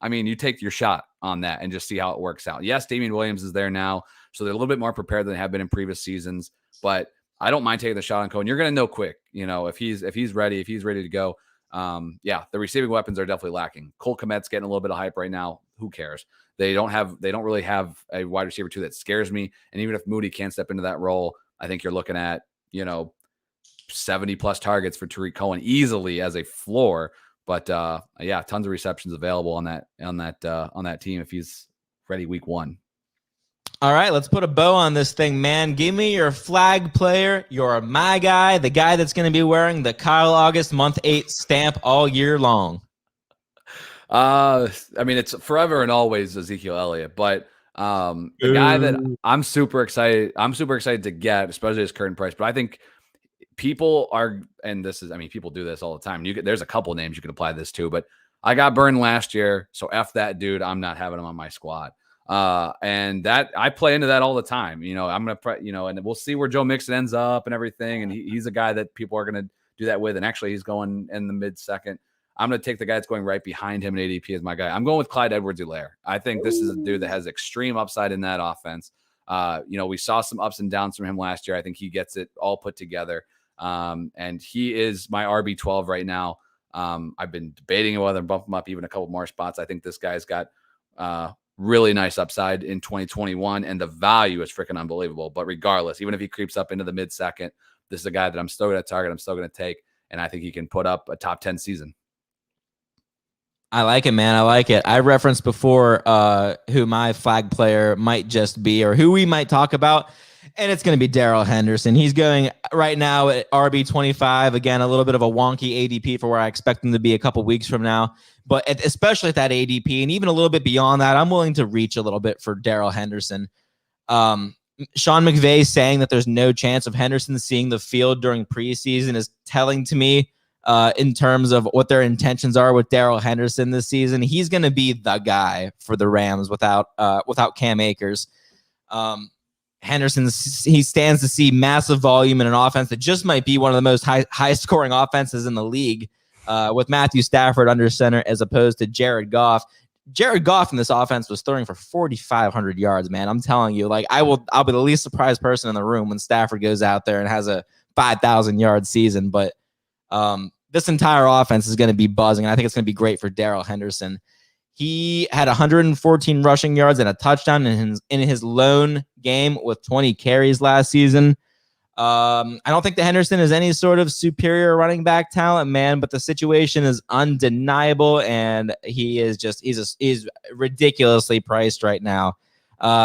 I mean, you take your shot on that and just see how it works out. Yes, Damian Williams is there now, so they're a little bit more prepared than they have been in previous seasons. But I don't mind taking the shot on Cohen. You're going to know quick, if he's ready to go. The receiving weapons are definitely lacking. Cole Kmet's getting a little bit of hype right now. Who cares? They don't really have a wide receiver 2 that scares me. And even if Moody can't step into that role, I think you're looking at 70 plus targets for Tariq Cohen easily as a floor. But tons of receptions available on that team if he's ready week 1. All right, let's put a bow on this thing, man. Give me your flag player. You're my guy, the guy that's going to be wearing the Kyle August month 8 stamp all year long. It's forever and always Ezekiel Elliott, but the guy that I'm super excited to get, especially his current price. But I think people are, and people do this all the time. There's a couple names you can apply this to, but I got burned last year, so F that dude. I'm not having him on my squad. And that I play into that all the time. I'm going to, and we'll see where Joe Mixon ends up and everything. And he's a guy that people are going to do that with. And actually he's going in the mid-second. I'm going to take the guy that's going right behind him in ADP as my guy. I'm going with Clyde Edwards-Helaire. I think this is a dude that has extreme upside in that offense. We saw some ups and downs from him last year. I think he gets it all put together. And he is my RB12 right now. I've been debating whether to bump him up even a couple more spots. I think this guy's got, really nice upside in 2021, and the value is freaking unbelievable. But regardless, even if he creeps up into the mid-second, this is a guy that I'm still going to target. I'm still going to take, and I think he can put up a top 10 season. I like it, man. I like it. I referenced before who my flag player might just be or who we might talk about. And it's going to be Daryl Henderson. He's going right now at RB25. Again, a little bit of a wonky ADP for where I expect him to be a couple weeks from now. But especially at that ADP and even a little bit beyond that, I'm willing to reach a little bit for Daryl Henderson. Sean McVay saying that there's no chance of Henderson seeing the field during preseason is telling to me in terms of what their intentions are with Daryl Henderson this season. He's going to be the guy for the Rams without Cam Akers. Henderson, he stands to see massive volume in an offense that just might be one of the most high scoring offenses in the league with Matthew Stafford under center as opposed to Jared Goff. Jared Goff in this offense was throwing for 4,500 yards, man. I'm telling you, like I'll be the least surprised person in the room when Stafford goes out there and has a 5,000 yard season. But this entire offense is going to be buzzing. And I think it's going to be great for Daryl Henderson. He had 114 rushing yards and a touchdown in his lone game with 20 carries last season. I don't think that Henderson is any sort of superior running back talent, man, but the situation is undeniable, and he's ridiculously priced right now.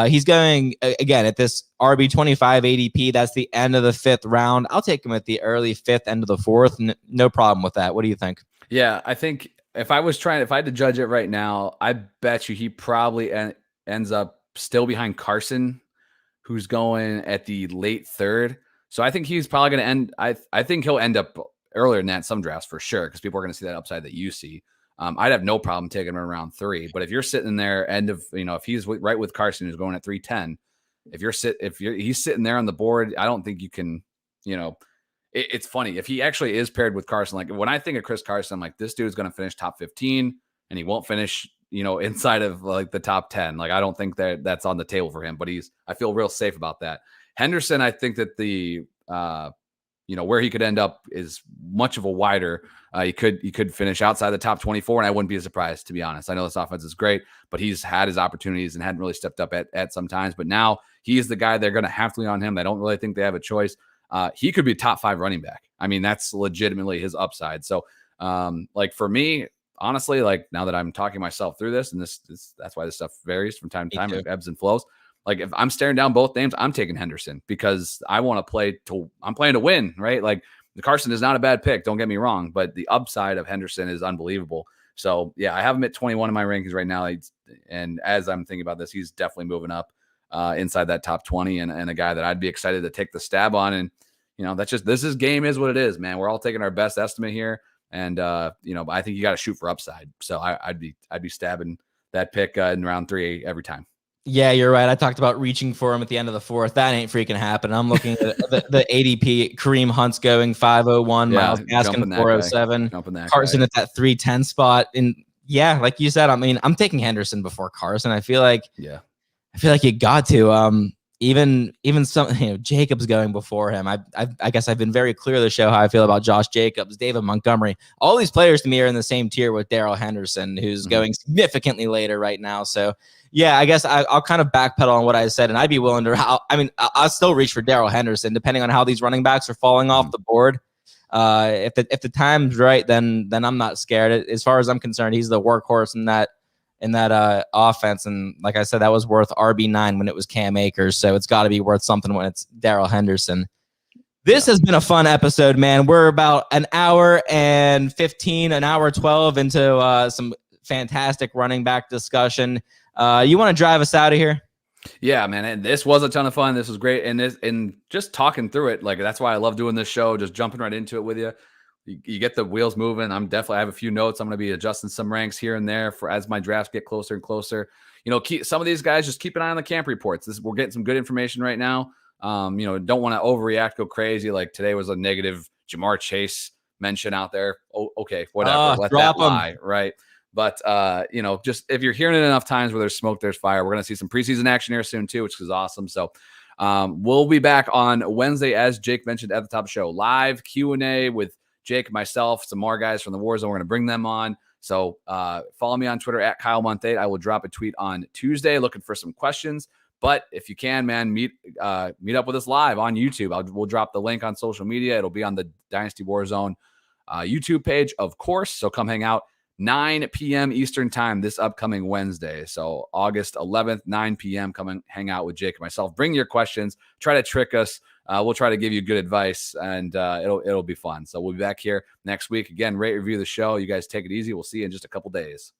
He's going, again, at this RB25 ADP. That's the end of the 5th round. I'll take him at the early 5th, end of the 4th. No problem with that. What do you think? Yeah, I think if I had to judge it right now, I bet you he probably ends up still behind Carson, who's going at the late 3rd. So I think he's probably going to end. I think he'll end up earlier than that in some drafts for sure, because people are going to see that upside that you see. I'd have no problem taking him around 3. But if you're sitting there, if he's right with Carson, who's going at 310, he's sitting there on the board, I don't think you can. It's funny if he actually is paired with Carson. Like when I think of Chris Carson, I'm like, this dude's going to finish top 15, and he won't finish, inside of like the top 10. Like I don't think that's on the table for him. But I feel real safe about that. Henderson, I think that the where he could end up is much of a wider. He could finish outside the top 24, and I wouldn't be surprised, to be honest. I know this offense is great, but he's had his opportunities and hadn't really stepped up at some times. But now he is the guy they're going to have to lean on him. They don't really think they have a choice. He could be top 5 running back. I mean, that's legitimately his upside. So, like for me, honestly, like now that I'm talking myself through this, and that's why this stuff varies from time to time, it ebbs and flows. Like if I'm staring down both names, I'm taking Henderson because I want to I'm playing to win, right? Like the Carson is not a bad pick. Don't get me wrong, but the upside of Henderson is unbelievable. So yeah, I have him at 21 in my rankings right now. And as I'm thinking about this, he's definitely moving up inside that top 20 and a guy that I'd be excited to take the stab on. And, this game is what it is, man. We're all taking our best estimate here. And, I think you got to shoot for upside. So I'd be stabbing that pick in round 3 every time. Yeah, you're right. I talked about reaching for him at the end of the 4th. That ain't freaking happening. I'm looking at the ADP. Kareem Hunt's going 501. Miles Gaskin 407. Carson at that 310 spot. And yeah, like you said, I mean, I'm taking Henderson before Carson. I feel like you got to. Even some, Jacobs going before him. I guess I've been very clear to the show how I feel about Josh Jacobs, David Montgomery. All these players to me are in the same tier with Daryl Henderson, who's going significantly later right now. So yeah, I guess I'll kind of backpedal on what I said, and I'd be willing to. I'll still reach for Daryl Henderson, depending on how these running backs are falling off the board. If the time's right, then I'm not scared. As far as I'm concerned, he's the workhorse in that offense. And like I said, that was worth RB9 when it was Cam Akers. So it's got to be worth something when it's Daryl Henderson. This has been a fun episode, man. We're about an hour and 15, an hour 12 into some fantastic running back discussion. You want to drive us out of here? Yeah, man. And this was a ton of fun. This was great. And just talking through it, like that's why I love doing this show, just jumping right into it with you. You get the wheels moving. I have a few notes. I'm going to be adjusting some ranks here and there for as my drafts get closer and closer. Some of these guys, just keep an eye on the camp reports. We're getting some good information right now. Don't want to overreact, go crazy. Like today was a negative Jamar Chase mention out there. Oh, okay, whatever. Let that lie, right? But just if you're hearing it enough times where there's smoke, there's fire. We're going to see some preseason action here soon too, which is awesome. So we'll be back on Wednesday, as Jake mentioned at the top of the show, live Q&A with Jake, myself, some more guys from the War Zone. We're going to bring them on. So follow me on Twitter at Kyle Month 8. I will drop a tweet on Tuesday looking for some questions. But if you can, man, meet up with us live on YouTube. We'll drop the link on social media. It'll be on the Dynasty War Zone YouTube page, of course. So come hang out. 9 p.m. Eastern time this upcoming Wednesday. So August 11th, 9 p.m. Come and hang out with Jake and myself. Bring your questions. Try to trick us. We'll try to give you good advice, and it'll be fun. So we'll be back here next week. Again, rate, review the show. You guys take it easy. We'll see you in just a couple days.